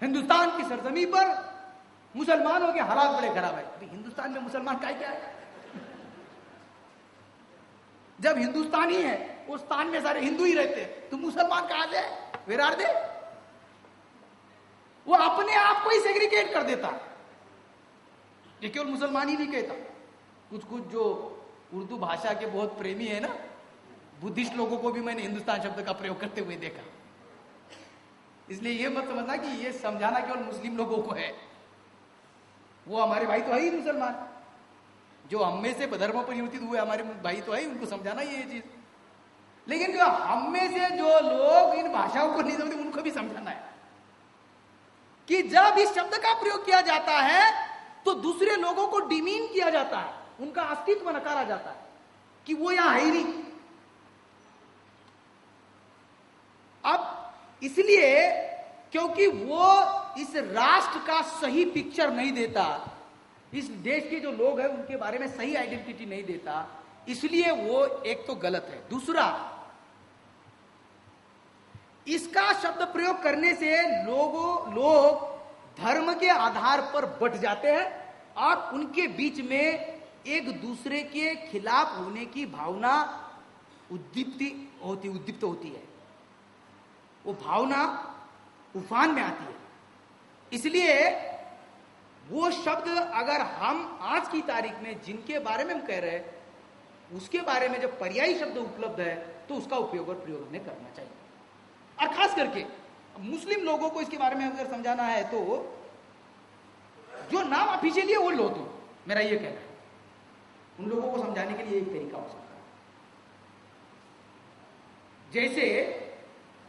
[SPEAKER 2] हिंदुस्तान की सरजमी पर मुसलमानों के हालात बड़े खराब है। अभी हिंदुस्तान में मुसलमान क्या है? जब हिंदुस्तान ही है उस स्थान में सारे हिंदू ही रहते हैं, तो मुसलमान कहां से? Where are they? वो अपने आप को ही सेग्रीगेट कर देता। ये केवल मुसलमान ही नहीं कहता, कुछ कुछ जो उर्दू भाषा के बहुत प्रेमी है ना, बुद्धिस्ट लोगों को भी मैंने हिंदुस्तान शब्द का प्रयोग करते हुए देखा। इसलिए ये मत समझना कि ये समझाना केवल मुस्लिम लोगों को है, वो हमारे भाई तो है ही मुसलमान, जो हम में से धर्म परिवर्तित हुए हमारे भाई तो है, उनको समझाना ये चीज। लेकिन जो हम में से जो लोग इन भाषाओं को नहीं समझते उनको भी समझाना है कि जब इस शब्द का प्रयोग किया जाता है तो दूसरे लोगों को डिमीन किया जाता है, उनका अस्तित्व नकारा जाता है कि वो यहां है ही नहीं। अब इसलिए क्योंकि वो इस राष्ट्र का सही पिक्चर नहीं देता, इस देश के जो लोग हैं उनके बारे में सही आइडेंटिटी नहीं देता, इसलिए वो एक तो गलत है। दूसरा, इसका शब्द प्रयोग करने से लोग धर्म के आधार पर बट जाते हैं और उनके बीच में एक दूसरे के खिलाफ होने की भावना उद्दीप्त होती है, वो भावना उफान में आती है। इसलिए वो शब्द अगर हम आज की तारीख में जिनके बारे में हम कह रहे हैं उसके बारे में जब पर्यायी शब्द उपलब्ध है तो उसका उपयोग और प्रयोग हमें करना चाहिए। और खास करके मुस्लिम लोगों को इसके बारे में अगर समझाना है तो जो नाम ऑफिशियली है वो लो, तो मेरा ये कहना है उन लोगों को समझाने के लिए एक तरीका हो सकता है। जैसे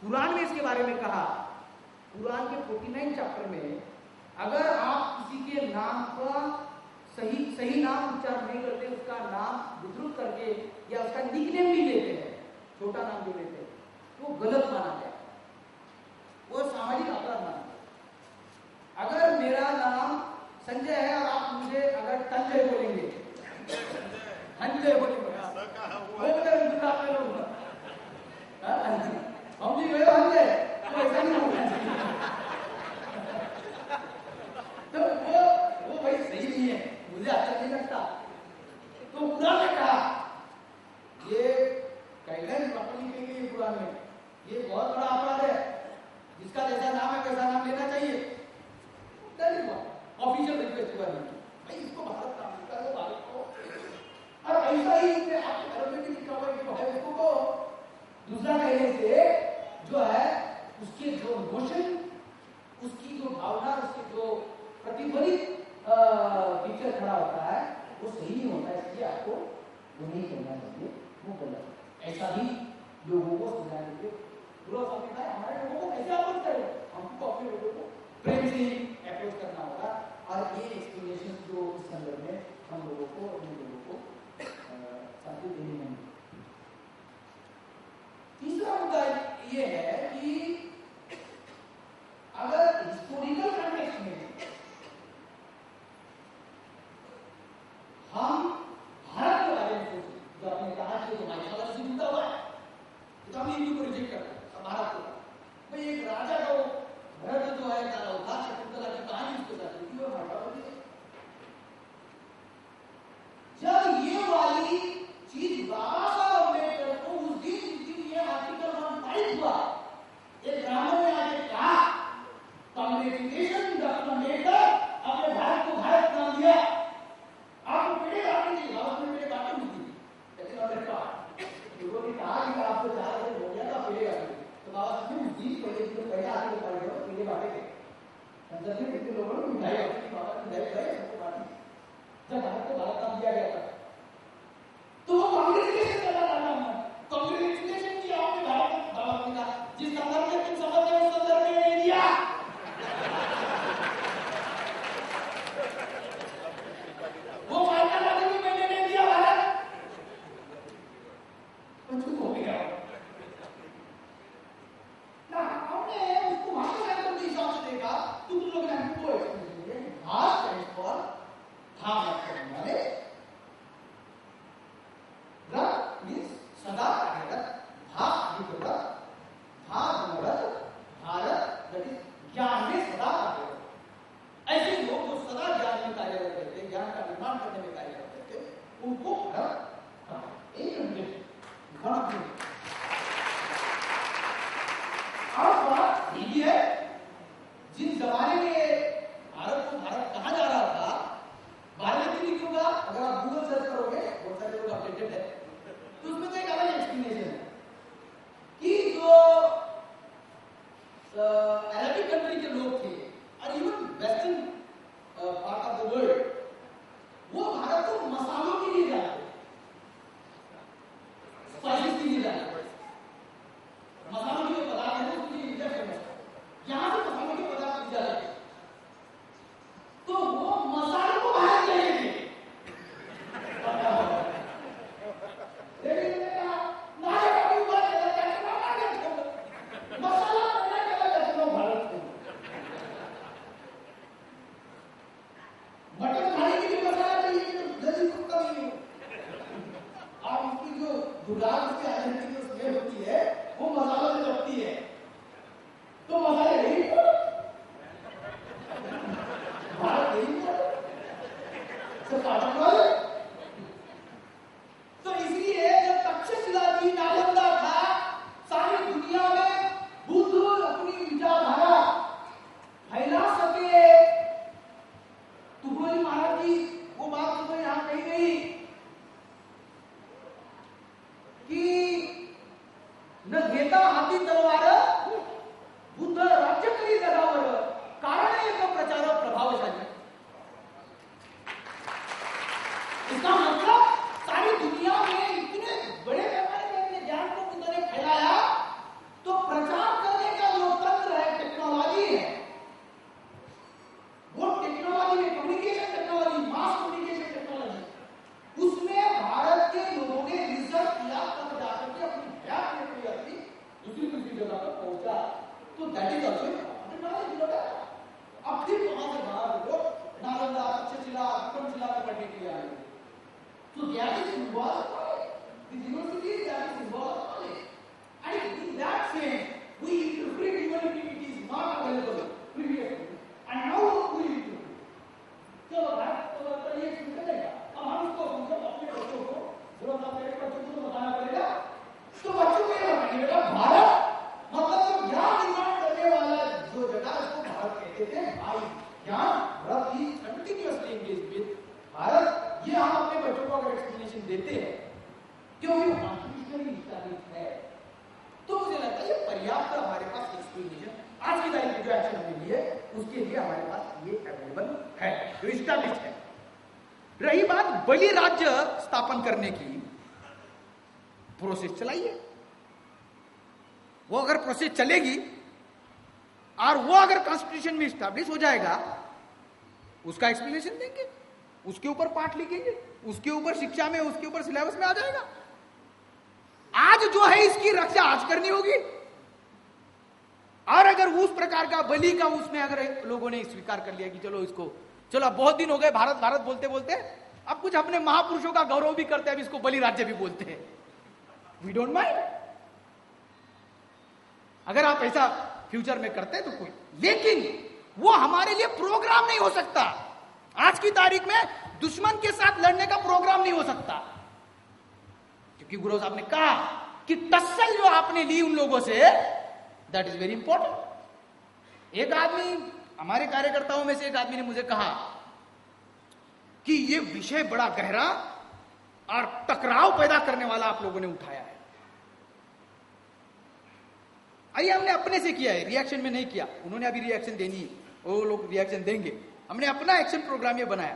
[SPEAKER 2] कुरान में इसके बारे में कहा, कुरान के 49 चैप्टर में अगर आप किसी के नाम का सही नाम उच्चारण नहीं करते, उसका नाम विद्रुप करके या उसका निकनेम भी लेते हैं, छोटा नाम भी लेते हैं, तो गलत माना जाए, वो सामाजिक अपराध माना जाए। अगर मेरा नाम संजय है और आप मुझे अगर तंजय बोलेंगे, संजय बोलेंगे, हम जी गए संजय, तो ऐसा नहीं होगा। तो वो भाई सही नहीं है, मुझे अच्छा नहीं लगता। तो कुरान ने कहा, ये गाइडलाइन प्रॉपर्ली कही गई कुरान में, ये बहुत बड़ा अपराध है, जिसका जैसा नाम है वैसा नाम लेना चाहिए। ऑफिशियल रिक्वेस्ट हुआ नहीं भाई, इसको भारत नाम लिखा है, भारत को, और ऐसा ही इसमें आपके धर्म में भी लिखा हुआ है कि भाई इसको को दूसरा कहने से जो है उसके जो इमोशन, उसकी जो भावना, उसके जो प्रतिफलित पिक्चर खड़ा होता है वो सही नहीं होता है, इसलिए आपको वो नहीं करना चाहिए, वो गलत। ऐसा भी लोगों को समझाने के फिलोसॉफी है, हमारे लोगों को कैसे अप्रोच करें, हमको अपने लोगों को प्रेम से अप्रोच करना होगा। और ये एक्सप्लेनेशन जो इस संदर्भ में हम लोगों को, अपने लोगों को साथ देनी है। तीसरा मुद्दा ये है कि अगर हिस्टोरिकल कंटेक्स्ट में हम भारत के बारे में सोचें, जो आपने कहा कि हमारे खबर से जुड़ा हुआ है, तो हम हिंदू को रिजेक्ट करते हैं, भारत को भाई एक राजा को भरत जो है उद्धार शकुंतला की कहानी उसके साथ जुड़ी हुई है। जब ये वाली चीज बाबा साहब अम्बेडकर को उस दिन ये आर्टिकल 1 हुआ, एक ब्राह्मण ने आके कहा, कांग्रेचुलेशन डॉक्टर अम्बेडकर, आपने भारत को भारत नाम दिया, आपको पेड़े काटने की भारत में पेड़े काटने नहीं थी, लेकिन लोगों ने कहा कि आपको 4 दिन हो गया था पेड़े काटने, तो बाबा साहब ने जीत पहले आगे पढ़ गए पेड़े बांटे थे, संसद में कितने लोगों ने मिठाई बांटी, बाबा की मिठाई खाई, सबको बांटी। जब भारत को भारत नाम दिया गया था तो वो कांग्रेचुलेशन कर रहा था, कांग्रेचुलेशन किया आपने भारत भारत का, जिस संदर्भ में तुम समझ रहे हो उस संदर्भ में नहीं दिया। वो मानना चाहते कि मैंने नहीं दिया भारत, तो चुप हो गया ना, हमने उसको वहां के हिसाब से देखा, तो तुम लोग ने हमको एक्सप्लेनेशन दिया, हाथ स्टैंड्स फॉर था मतलब वाले, रथ मीन्स सदा कार्यरत, भा युगरत, भा गुणरत, भारत दैट इज ज्ञान में सदा कार्यरत। ऐसे लोग जो सदा ज्ञान में कार्यरत रहते हैं, ज्ञान का निर्माण करने में कार्यरत रहते हैं, उनको भारत कहा। एक मिनट अब बात ये है, जिस जमाने में भारत को भारत कहा जा रहा था, भारत की क्यों कहा, अगर आप गूगल सर्च करोगे, बहुत सारे लोग अपडेटेड है, तो उसमें तो एक अलग एक्सप्लेनेशन है कि जो अरबिक कंट्री के लोग थे और even western part of the world, वो भारत को मसालों के लिए जाते, स्पाइसेस के लिए जाते, मसालों के पदार्थ है उसके लिए इंजेक्ट करना, यहां से मसालों के पदार्थ जाते, तो वो मसालों को बाहर ले लेंगे, लेकिन मसाला भारत को mutton So there is symbol of knowledge. The university is there is symbol of knowledge. And in that sense, we interpret even if it is not available previously. And now we interpret. चलो भारत तो ये निकलेगा. अब हम इसको अपने बच्चों को थोड़ा सा मेरे बच्चों को बताना पड़ेगा. तो बच्चों को ये बताइएगा भारत मतलब तो ज्ञान निर्माण करने वाला जो जगह उसको भारत कहते थे. भाई यहाँ भारत ही कंटिन्यूअसली इंगेज विद भारत. ये हम अपने बच्चों को अगर एक्सप्लेनेशन देते हैं क्योंकि कॉन्स्टिट्यूशनली स्टैब्लिश्ड है तो मुझे लगता है ये पर्याप्त हमारे पास एक्सप्लेनेशन आज की तारीख में जो एक्शन हमने लिए उसके लिए हमारे पास ये अवेलेबल है जो स्टैब्लिश्ड है. रही बात बलि राज्य स्थापन करने की, प्रोसेस चलाइए. वो अगर प्रोसेस चलेगी और वो अगर कॉन्स्टिट्यूशन में स्टैब्लिश हो जाएगा उसका एक्सप्लेनेशन देंगे, उसके ऊपर पाठ लिखेंगे, उसके ऊपर शिक्षा में उसके ऊपर सिलेबस में आ जाएगा. आज जो है इसकी रक्षा आज करनी होगी. और अगर उस प्रकार का बलि का उसमें अगर लोगों ने स्वीकार कर लिया कि चलो इसको चलो बहुत दिन हो गए भारत भारत बोलते बोलते अब कुछ अपने महापुरुषों का गौरव भी करते हैं, अब इसको बलि राज्य भी बोलते हैं. वी डोंट माइंड अगर आप ऐसा फ्यूचर में करते हैं तो कोई, लेकिन वो हमारे लिए प्रोग्राम नहीं हो सकता. आज की तारीख में दुश्मन के साथ लड़ने का प्रोग्राम नहीं हो सकता क्योंकि गुरु साहब ने कहा कि टस्सल जो आपने ली उन लोगों say that is very important. एक आदमी हमारे कार्यकर्ताओं में से एक आदमी ने मुझे कहा कि ये विषय बड़ा गहरा और टकराव पैदा करने वाला आप लोगों ने उठाया है. आइए हमने अपने से किया है, रिएक्शन में नहीं किया. उन्होंने अभी रिएक्शन देनी है, वो लोग रिएक्शन देंगे. हमने अपना एक्शन प्रोग्राम ये बनाया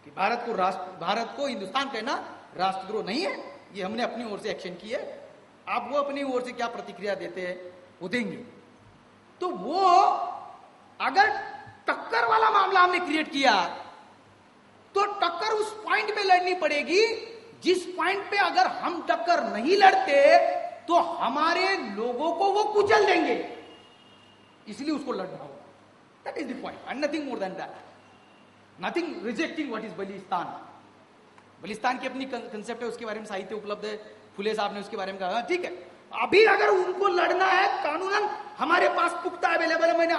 [SPEAKER 2] कि भारत को हिंदुस्तान कहना राष्ट्रद्रोह नहीं है. ये हमने अपनी ओर से एक्शन की है. आप वो अपनी ओर से क्या प्रतिक्रिया देते हैं वो देंगे. तो वो अगर टक्कर वाला मामला हमने क्रिएट किया तो टक्कर उस पॉइंट पे लड़नी पड़ेगी जिस पॉइंट पे अगर हम टक्कर नहीं लड़ते तो हमारे लोगों को वो कुचल देंगे, इसलिए उसको लड़ना होगा. That is the point and nothing more than that. Nothing rejecting what is Baltistan. Baltistan की अपनी कंसेप्ट है, उसके बारे में साहित्य उपलब्ध है. फुले साहब ने उसके बारे में कहा ठीक है. अभी अगर उनको लड़ना है कानूनन हमारे पास पुख्ता अवेलेबल है. मैंने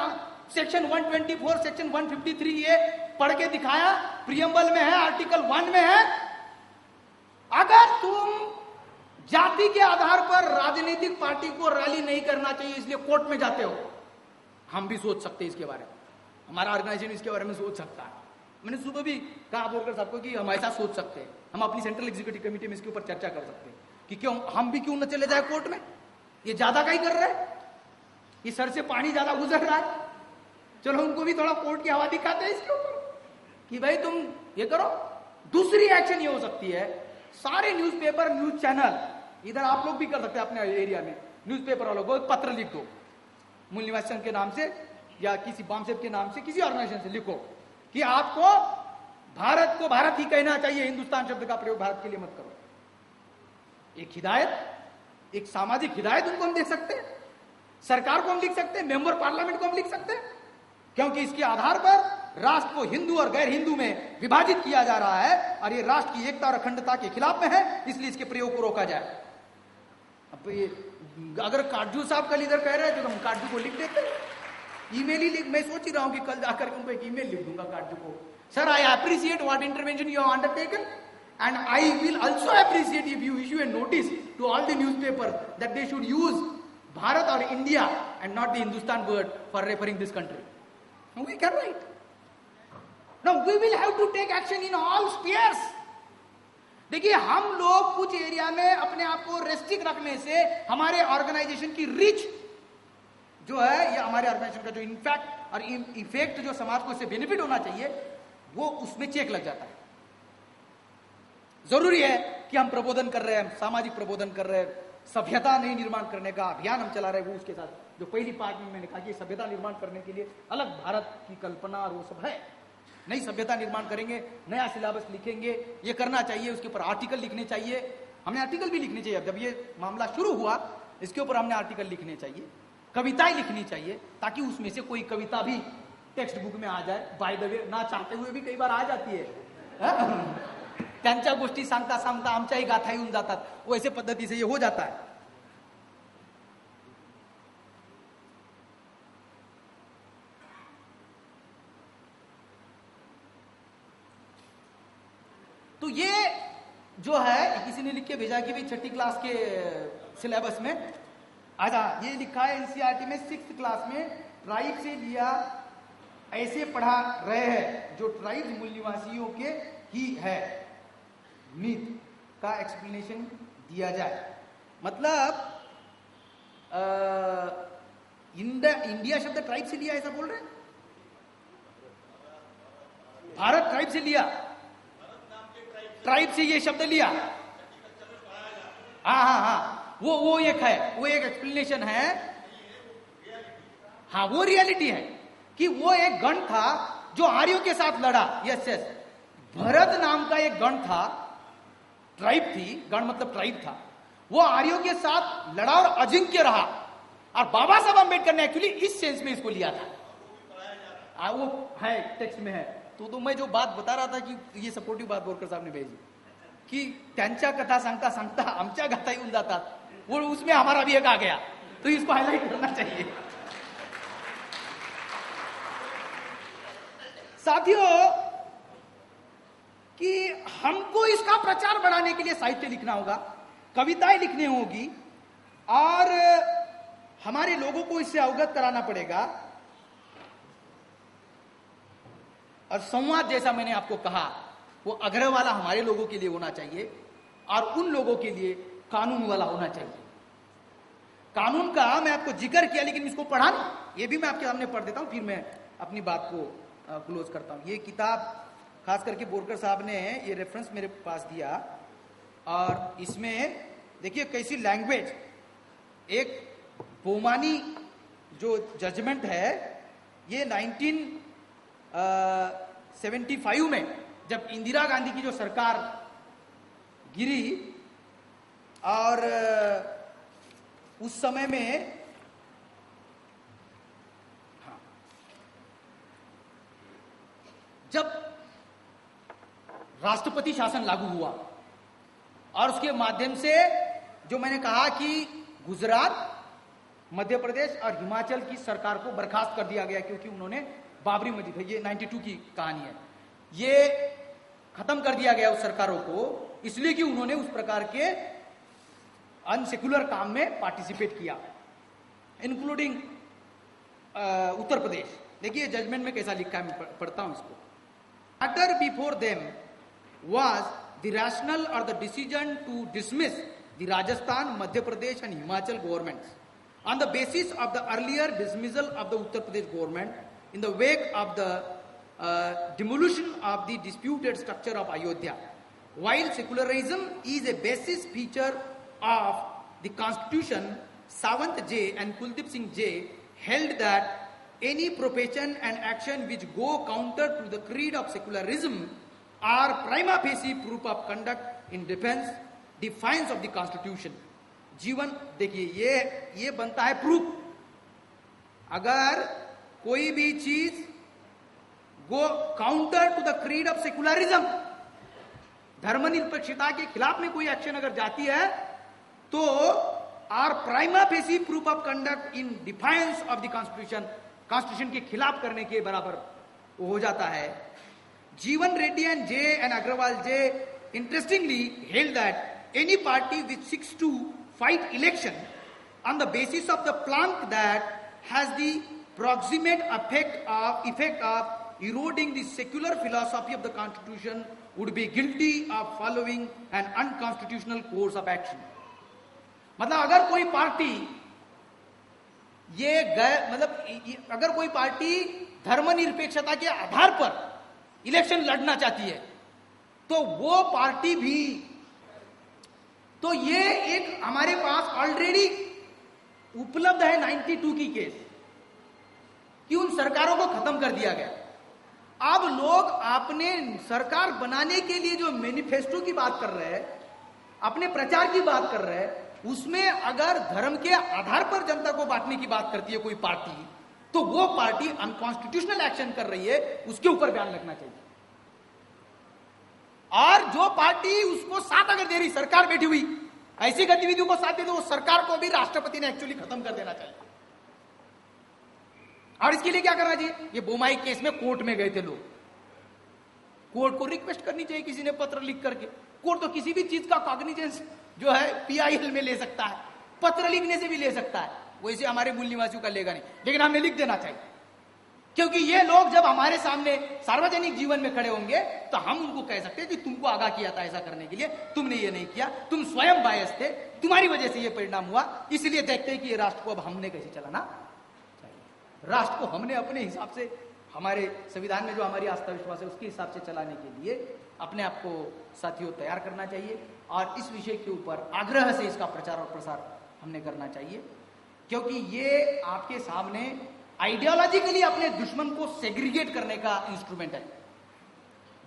[SPEAKER 2] सेक्शन 124 सेक्शन 153 ये पढ़ के दिखाया, प्रियम्बल में है, आर्टिकल 1 में है. अगर तुम जाति के आधार पर राजनीतिक पार्टी को रैली नहीं करना चाहिए इसलिए कोर्ट में जाते हो, हम भी सोच सकते हैं इसके बारे में. हमारा ऑर्गेनाइजेशन इसके बारे में सोच सकता है. मैंने सुबह भी कहा बोलकर सबको कि हम ऐसा सोच सकते हैं. हम अपनी सेंट्रल एग्जीक्यूटिव कमेटी में इसके ऊपर चर्चा कर सकते हैं कि क्यों हम भी क्यों न चले जाए कोर्ट में. ये ज्यादा कहीं कर रहे हैं, ये सर से पानी ज्यादा गुजर रहा है. चलो उनको भी थोड़ा कोर्ट की हवा दिखाते हैं इसके ऊपर कि भाई तुम ये करो. दूसरी एक्शन ये हो सकती है, सारे न्यूज़पेपर न्यूज चैनल इधर आप लोग भी कर सकते हैं अपने एरिया में. न्यूज़पेपर वालों को एक पत्र लिख दो, मूल निवास संघ के नाम से या किसी बामसेब के नाम से किसी ऑर्गेनाइजेशन से लिखो कि आपको भारत को भारत ही कहना चाहिए, हिंदुस्तान शब्द का प्रयोग भारत के लिए मत करो. एक हिदायत, एक सामाजिक हिदायत उनको हम दे सकते हैं. सरकार को हम लिख सकते हैं, मेंबर पार्लियामेंट को हम लिख सकते हैं, क्योंकि इसके आधार पर राष्ट्र को हिंदू और गैर हिंदू में विभाजित किया जा रहा है और ये राष्ट्र की एकता और अखंडता के खिलाफ में है, इसलिए इसके प्रयोग को रोका जाए. अब ये अगर काटजू साहब कल इधर कह रहे हैं तो हम काटजू को लिख देते हैं. ईमेल ही लिख, मैं सोच ही रहा हूं कि कल जाकर उनको एक ईमेल लिख दूंगा काटजू को. Sir, I appreciate what intervention you have undertaken and I will also appreciate if you issue a notice to all the newspaper that they should use Bharat or India and not the Hindustan word for referring this country. Now we can write. Now we will have to take action in all spheres. देखिए, हम लोग कुछ area में अपने आप को restrict रखने से हमारे ऑर्गेनाइजेशन की रीच जो है, ये हमारे ऑर्गेनाइजेशन का जो इनफैक्ट और इफेक्ट जो समाज को इससे बेनिफिट होना चाहिए वो उसमें चेक लग जाता है. जरूरी है कि हम प्रबोधन कर रहे हैं, हम सामाजिक प्रबोधन कर रहे हैं, सभ्यता नहीं निर्माण करने का अभियान हम चला रहे हैं. वो उसके साथ जो पहली पार्ट में मैंने कहा कि सभ्यता निर्माण करने के लिए अलग भारत की कल्पना और वो सब है. नई सभ्यता निर्माण करेंगे, नया सिलेबस लिखेंगे, ये करना चाहिए. उसके ऊपर आर्टिकल लिखने चाहिए. हमने आर्टिकल भी लिखने चाहिए. जब ये मामला शुरू हुआ इसके ऊपर हमने आर्टिकल लिखने चाहिए, कविताएं लिखनी चाहिए, ताकि उसमें से कोई कविता भी टेक्स्ट बुक में आ जाए. बाय द वे, ना चाहते हुए भी कई बार आ जाती है. त्यांच्या गोष्टी सांगता सांगता आमच्याही गाथा येऊन जातात. वैसे पद्धती से ये हो जाता है. तो ये जो है किसी ने लिख के भेजा कि भाई 6ठी क्लास के सिलेबस में आजा, ये लिखा है एनसीईआरटी में 6th क्लास में ट्राइब से लिया ऐसे पढ़ा रहे हैं जो ट्राइब्स मूल निवासियों के ही है, मीत का एक्सप्लेनेशन दिया जाए. मतलब इंडिया शब्द ट्राइब से लिया ऐसा बोल रहे हैं. भारत ट्राइब से लिया, ट्राइब से ये शब्द लिया. हाँ हाँ हाँ, वो एक है, वो एक एक्सप्लेनेशन है. हाँ, वो रियलिटी है कि वो एक गण था जो आर्यों के साथ लड़ा. यस यस, भरत नाम का एक गण था, ट्राइब थी, गण मतलब ट्राइब था, वो आर्यों के साथ लड़ा और अजिंक्य रहा. और बाबा साहब अम्बेडकर ने एक्चुअली इस सेंस में इसको लिया था. वो है टेक्स्ट में है. तो मैं जो बात बता रहा था कि ये सपोर्टिव बात बोरकर साहब ने भेजी कि त्यांच्या कथा सांगता सांगता आमच्या गाथा येऊन जातात, वो उसमें हमारा भी एक आ गया, तो इसको हाईलाइट करना चाहिए. साथियों, कि हमको इसका प्रचार बढ़ाने के लिए साहित्य लिखना होगा, कविताएं लिखनी होगी और हमारे लोगों को इससे अवगत कराना पड़ेगा. और संवाद जैसा मैंने आपको कहा वो अग्रह वाला हमारे लोगों के लिए होना चाहिए और उन लोगों के लिए कानून वाला होना चाहिए. कानून का मैं आपको जिक्र किया लेकिन इसको पढ़ा नहीं, ये भी मैं आपके सामने पढ़ देता हूं, फिर मैं अपनी बात को क्लोज करता हूं. ये किताब खास करके बोरकर साहब ने ये रेफरेंस मेरे पास दिया और इसमें देखिए कैसी लैंग्वेज. एक बोमानी जो जजमेंट है ये 1975 में जब इंदिरा गांधी की जो सरकार गिरी और उस समय में जब राष्ट्रपति शासन लागू हुआ और उसके माध्यम से जो मैंने कहा कि गुजरात, मध्य प्रदेश और हिमाचल की सरकार को बर्खास्त कर दिया गया क्योंकि उन्होंने बाबरी मस्जिद है, ये 92 की कहानी है, ये खत्म कर दिया गया उस सरकारों को इसलिए कि उन्होंने उस प्रकार के अनसेक्युलर काम में पार्टिसिपेट किया, इंक्लूडिंग उत्तर प्रदेश. देखिए जजमेंट में कैसा लिखा है, मैं पढ़ता हूं इसको. Matter before them was the rationale or the decision to dismiss the Rajasthan, Madhya Pradesh and Himachal governments on the basis of the earlier dismissal of the Uttar Pradesh government in the wake of the demolition of the disputed structure of Ayodhya. While secularism is a basis feature of the constitution, Sawant J and Kuldeep Singh J held that any profession and action which go counter to the creed of secularism are prima facie proof of conduct in defiance of the constitution. जीवन देखिए ये बनता है proof. अगर कोई भी चीज go counter to the creed of secularism, धर्मनिरपेक्षता के खिलाफ में कोई एक्शन अगर जाती है तो are prima facie proof of conduct in defiance of the constitution, constitution के खिलाफ करने के बराबर हो जाता है. Jeevan Reddy and J and Agrawal J interestingly held that any party which seeks to fight election on the basis of the plank that has the proximate effect of eroding the secular philosophy of the constitution would be guilty of following an unconstitutional course of action. मतलब अगर कोई party अगर कोई party धर्मनिरपेक्षता के आधार पर election लड़ना चाहती है तो वो पार्टी भी, तो ये एक हमारे पास ऑलरेडी उपलब्ध है 92 की केस कि उन सरकारों को खत्म कर दिया गया. अब लोग अपने सरकार बनाने के लिए जो मैनिफेस्टो की बात कर रहे हैं, अपने प्रचार की बात कर रहे हैं, उसमें अगर धर्म के आधार पर जनता को बांटने की बात करती है कोई पार्टी, तो वो पार्टी अनकॉन्स्टिट्यूशनल एक्शन कर रही है, उसके ऊपर बयान रखना चाहिए.
[SPEAKER 3] और जो पार्टी उसको साथ अगर दे रही, सरकार बैठी हुई ऐसी गतिविधियों को साथ दे दो, वो सरकार को भी राष्ट्रपति ने एक्चुअली खत्म कर देना चाहिए। और इसके लिए क्या करना चाहिए? ये बोमाई केस में कोर्ट में गए थे लोग, कोर्ट को रिक्वेस्ट करनी चाहिए, किसी ने पत्र लिख करके। कोर्ट तो किसी भी चीज का कॉग्निजेंस जो है पीआईएल में ले सकता है, पत्र लिखने से भी ले सकता है, वैसे हमारे मूल निवासियों का लेगा नहीं, लेकिन हमें लिख देना चाहिए। क्योंकि ये लोग जब हमारे सामने सार्वजनिक जीवन में खड़े होंगे तो हम उनको कह सकते हैं कि तुमको आगाह किया था ऐसा करने के लिए, तुमने ये नहीं किया, तुम स्वयं बायस थे, तुम्हारी वजह से ये परिणाम हुआ, इसलिए देखते हैं कि ये राष्ट्र को अब हमने कैसे चलाना चाहिए। राष्ट्र को हमने अपने हिसाब से, हमारे संविधान में जो हमारी आस्था विश्वास है उसके हिसाब से चलाने के लिए अपने आप को साथियों तैयार करना चाहिए। और इस विषय के ऊपर आग्रह से इसका प्रचार और प्रसार हमने करना चाहिए, क्योंकि ये आपके सामने आइडियोलॉजिकली अपने दुश्मन को सेग्रीगेट करने का इंस्ट्रूमेंट है,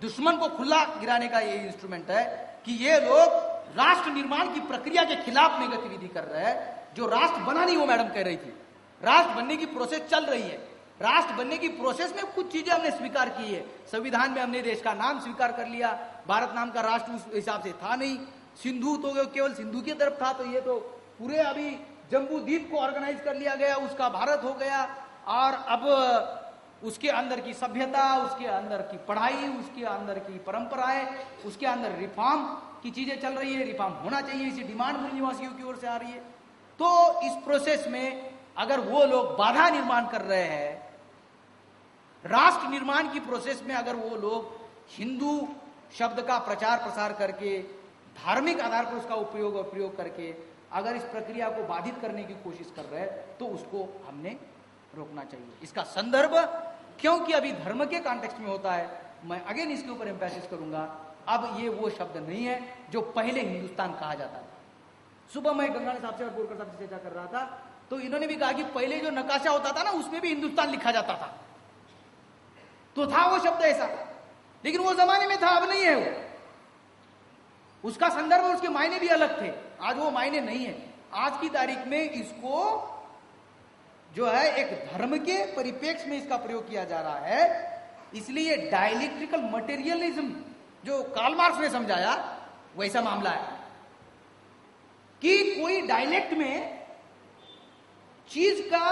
[SPEAKER 3] दुश्मन को खुला गिराने का ये इंस्ट्रूमेंट है कि ये लोग राष्ट्र निर्माण की प्रक्रिया के खिलाफ में गतिविधि कर रहे हैं। जो राष्ट्र बना नहीं, वो मैडम कह रही थी, राष्ट्र बनने की प्रोसेस चल रही है। राष्ट्र बनने की प्रोसेस में कुछ चीजें हमने स्वीकार की है, संविधान में हमने देश का नाम स्वीकार कर लिया, भारत नाम का राष्ट्र उस हिसाब से था नहीं, सिंधु तो केवल सिंधु की तरफ था, तो ये तो पूरे अभी जम्बू द्वीप को ऑर्गेनाइज कर लिया गया, उसका भारत हो गया। और अब उसके अंदर की सभ्यता, उसके अंदर की पढ़ाई, उसके अंदर की परंपराएं, उसके अंदर रिफॉर्म की चीजें चल रही है, रिफॉर्म होना चाहिए, इसी डिमांड मूल निवासियों की ओर से आ रही है। तो इस प्रोसेस में अगर वो लोग बाधा निर्माण कर रहे हैं, राष्ट्र निर्माण की प्रोसेस में अगर वो लोग हिंदू शब्द का प्रचार प्रसार करके, धार्मिक आधार पर उसका उपयोग और प्रयोग करके अगर इस प्रक्रिया को बाधित करने की कोशिश कर रहे हैं, तो उसको हमने रोकना चाहिए। इसका संदर्भ क्योंकि अभी धर्म के कॉन्टेक्स्ट में होता है, मैं अगेन इसके ऊपर एम्फेसिस करूंगा, अब ये वो शब्द नहीं है जो पहले हिंदुस्तान कहा जाता था। सुबह मैं गंगाने साहब से और बोरकर साहब से चर्चा कर रहा था, तो इन्होंने भी कहा कि पहले जो नकाशा होता था ना, उसमें भी हिंदुस्तान लिखा जाता था, तो था वो शब्द ऐसा, लेकिन वो जमाने में था, अब नहीं है वो। उसका संदर्भ और उसके मायने भी अलग थे, आज वो मायने नहीं है। आज की तारीख में इसको जो है एक धर्म के परिप्रेक्ष्य में इसका प्रयोग किया जा रहा है। इसलिए डायलेक्ट्रिकल मटेरियलिज्म जो कार्ल मार्क्स ने समझाया, वैसा मामला है कि कोई डायलेक्ट में चीज का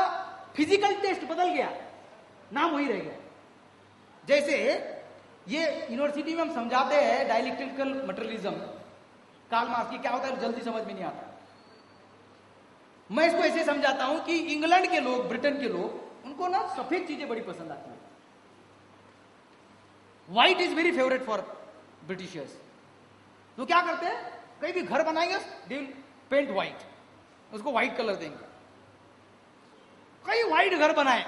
[SPEAKER 3] फिजिकल टेस्ट बदल गया, नाम वही रह गया। जैसे ये यूनिवर्सिटी में हम समझाते हैं डायलेक्ट्रिकल मटेरियलिज्म, कार्ल मार्क्स की क्या होता है जल्दी समझ में नहीं आता। मैं इसको ऐसे समझाता हूं कि इंग्लैंड के लोग, ब्रिटेन के लोग, उनको ना सफेद चीजें बड़ी पसंद आती है। White is very favourite for Britishers. तो क्या करते हैं, कहीं भी घर बनाएंगे दे विल पेंट व्हाइट, उसको व्हाइट कलर देंगे। कई व्हाइट घर बनाए,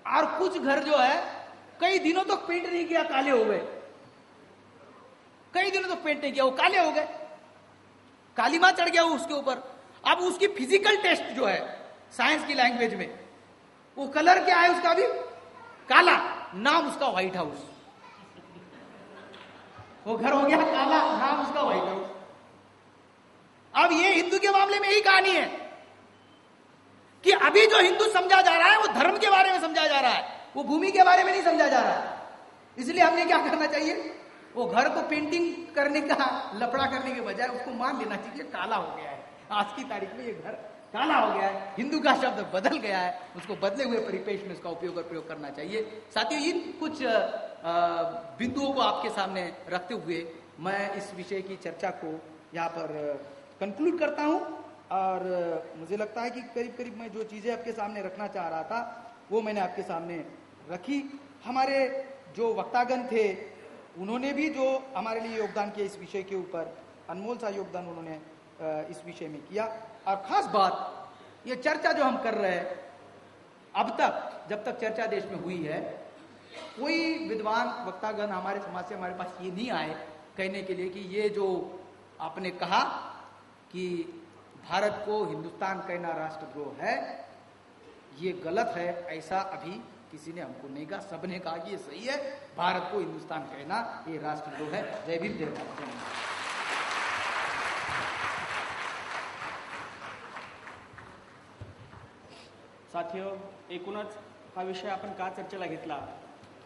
[SPEAKER 3] और कुछ घर जो है कई दिनों तक पेंट नहीं किया, काले हो गए। कई दिनों तक पेंट नहीं किया, वो काले हो गए, कालीमा चढ़ गया उसके ऊपर। अब उसकी फिजिकल टेस्ट जो है साइंस की लैंग्वेज में, वो कलर क्या है उसका भी काला, नाम उसका व्हाइट हाउस। वो घर हो गया काला, नाम उसका व्हाइट हाउस। अब ये हिंदू के मामले में यही कहानी है कि अभी जो हिंदू समझा जा रहा है वो धर्म के बारे में समझा जा रहा है, वो भूमि के बारे में नहीं समझा जा रहा है। इसलिए हमने क्या करना चाहिए, वो घर को पेंटिंग करने का लफड़ा करने के बजाय उसको मान लेना चाहिए काला हो गया है, आज की तारीख में ये घर काला हो गया है, हिंदू का शब्द बदल गया है, उसको बदले हुए परिपेक्ष में उसका उपयोग और प्रयोग करना चाहिए। साथियों, इन कुछ बिंदुओं को आपके सामने रखते हुए मैं इस विषय की चर्चा को यहाँ पर कंक्लूड करता हूँ। और मुझे लगता है कि करीब करीब मैं जो चीजें आपके सामने रखना चाह रहा था वो मैंने आपके सामने रखी। हमारे जो वक्तागण थे उन्होंने भी जो हमारे लिए योगदान किया इस विषय के ऊपर, अनमोल सा योगदान उन्होंने इस विषय में किया। और खास बात, ये चर्चा जो हम कर रहे हैं, अब तक जब तक चर्चा देश में हुई है, कोई विद्वान वक्तागण हमारे समाज से हमारे पास ये नहीं आए कहने के लिए कि ये जो आपने कहा कि भारत को हिंदुस्तान कहना राष्ट्रद्रोह है, ये गलत है, ऐसा अभी किसी ने हमको नहीं कहा। सबने कहा कि ये सही है, भारत को हिंदुस्तान कहना ये राष्ट्रद्रोह है। जय भीम, जय भारत।
[SPEAKER 1] साथियों, एकूणच हा विषय आपण का चर्चेला घेतला,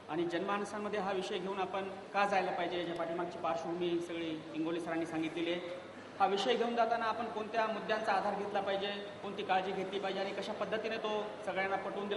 [SPEAKER 1] आणि जनमानसांमध्ये हा विषय घेऊन आपण का जायला पाहिजे, याच्या पाठीमागची पार्श्वभूमी सगळी इंगोले सरांनी सांगितलेली आहे. हा विषय घेऊन जाताना आपण कोणत्या मुद्द्यांचा आधार घेतला पाहिजे, कोणती काळजी घेतली पाहिजे आणि कशा पद्धतीने तो सगळ्यांना पटवून दिला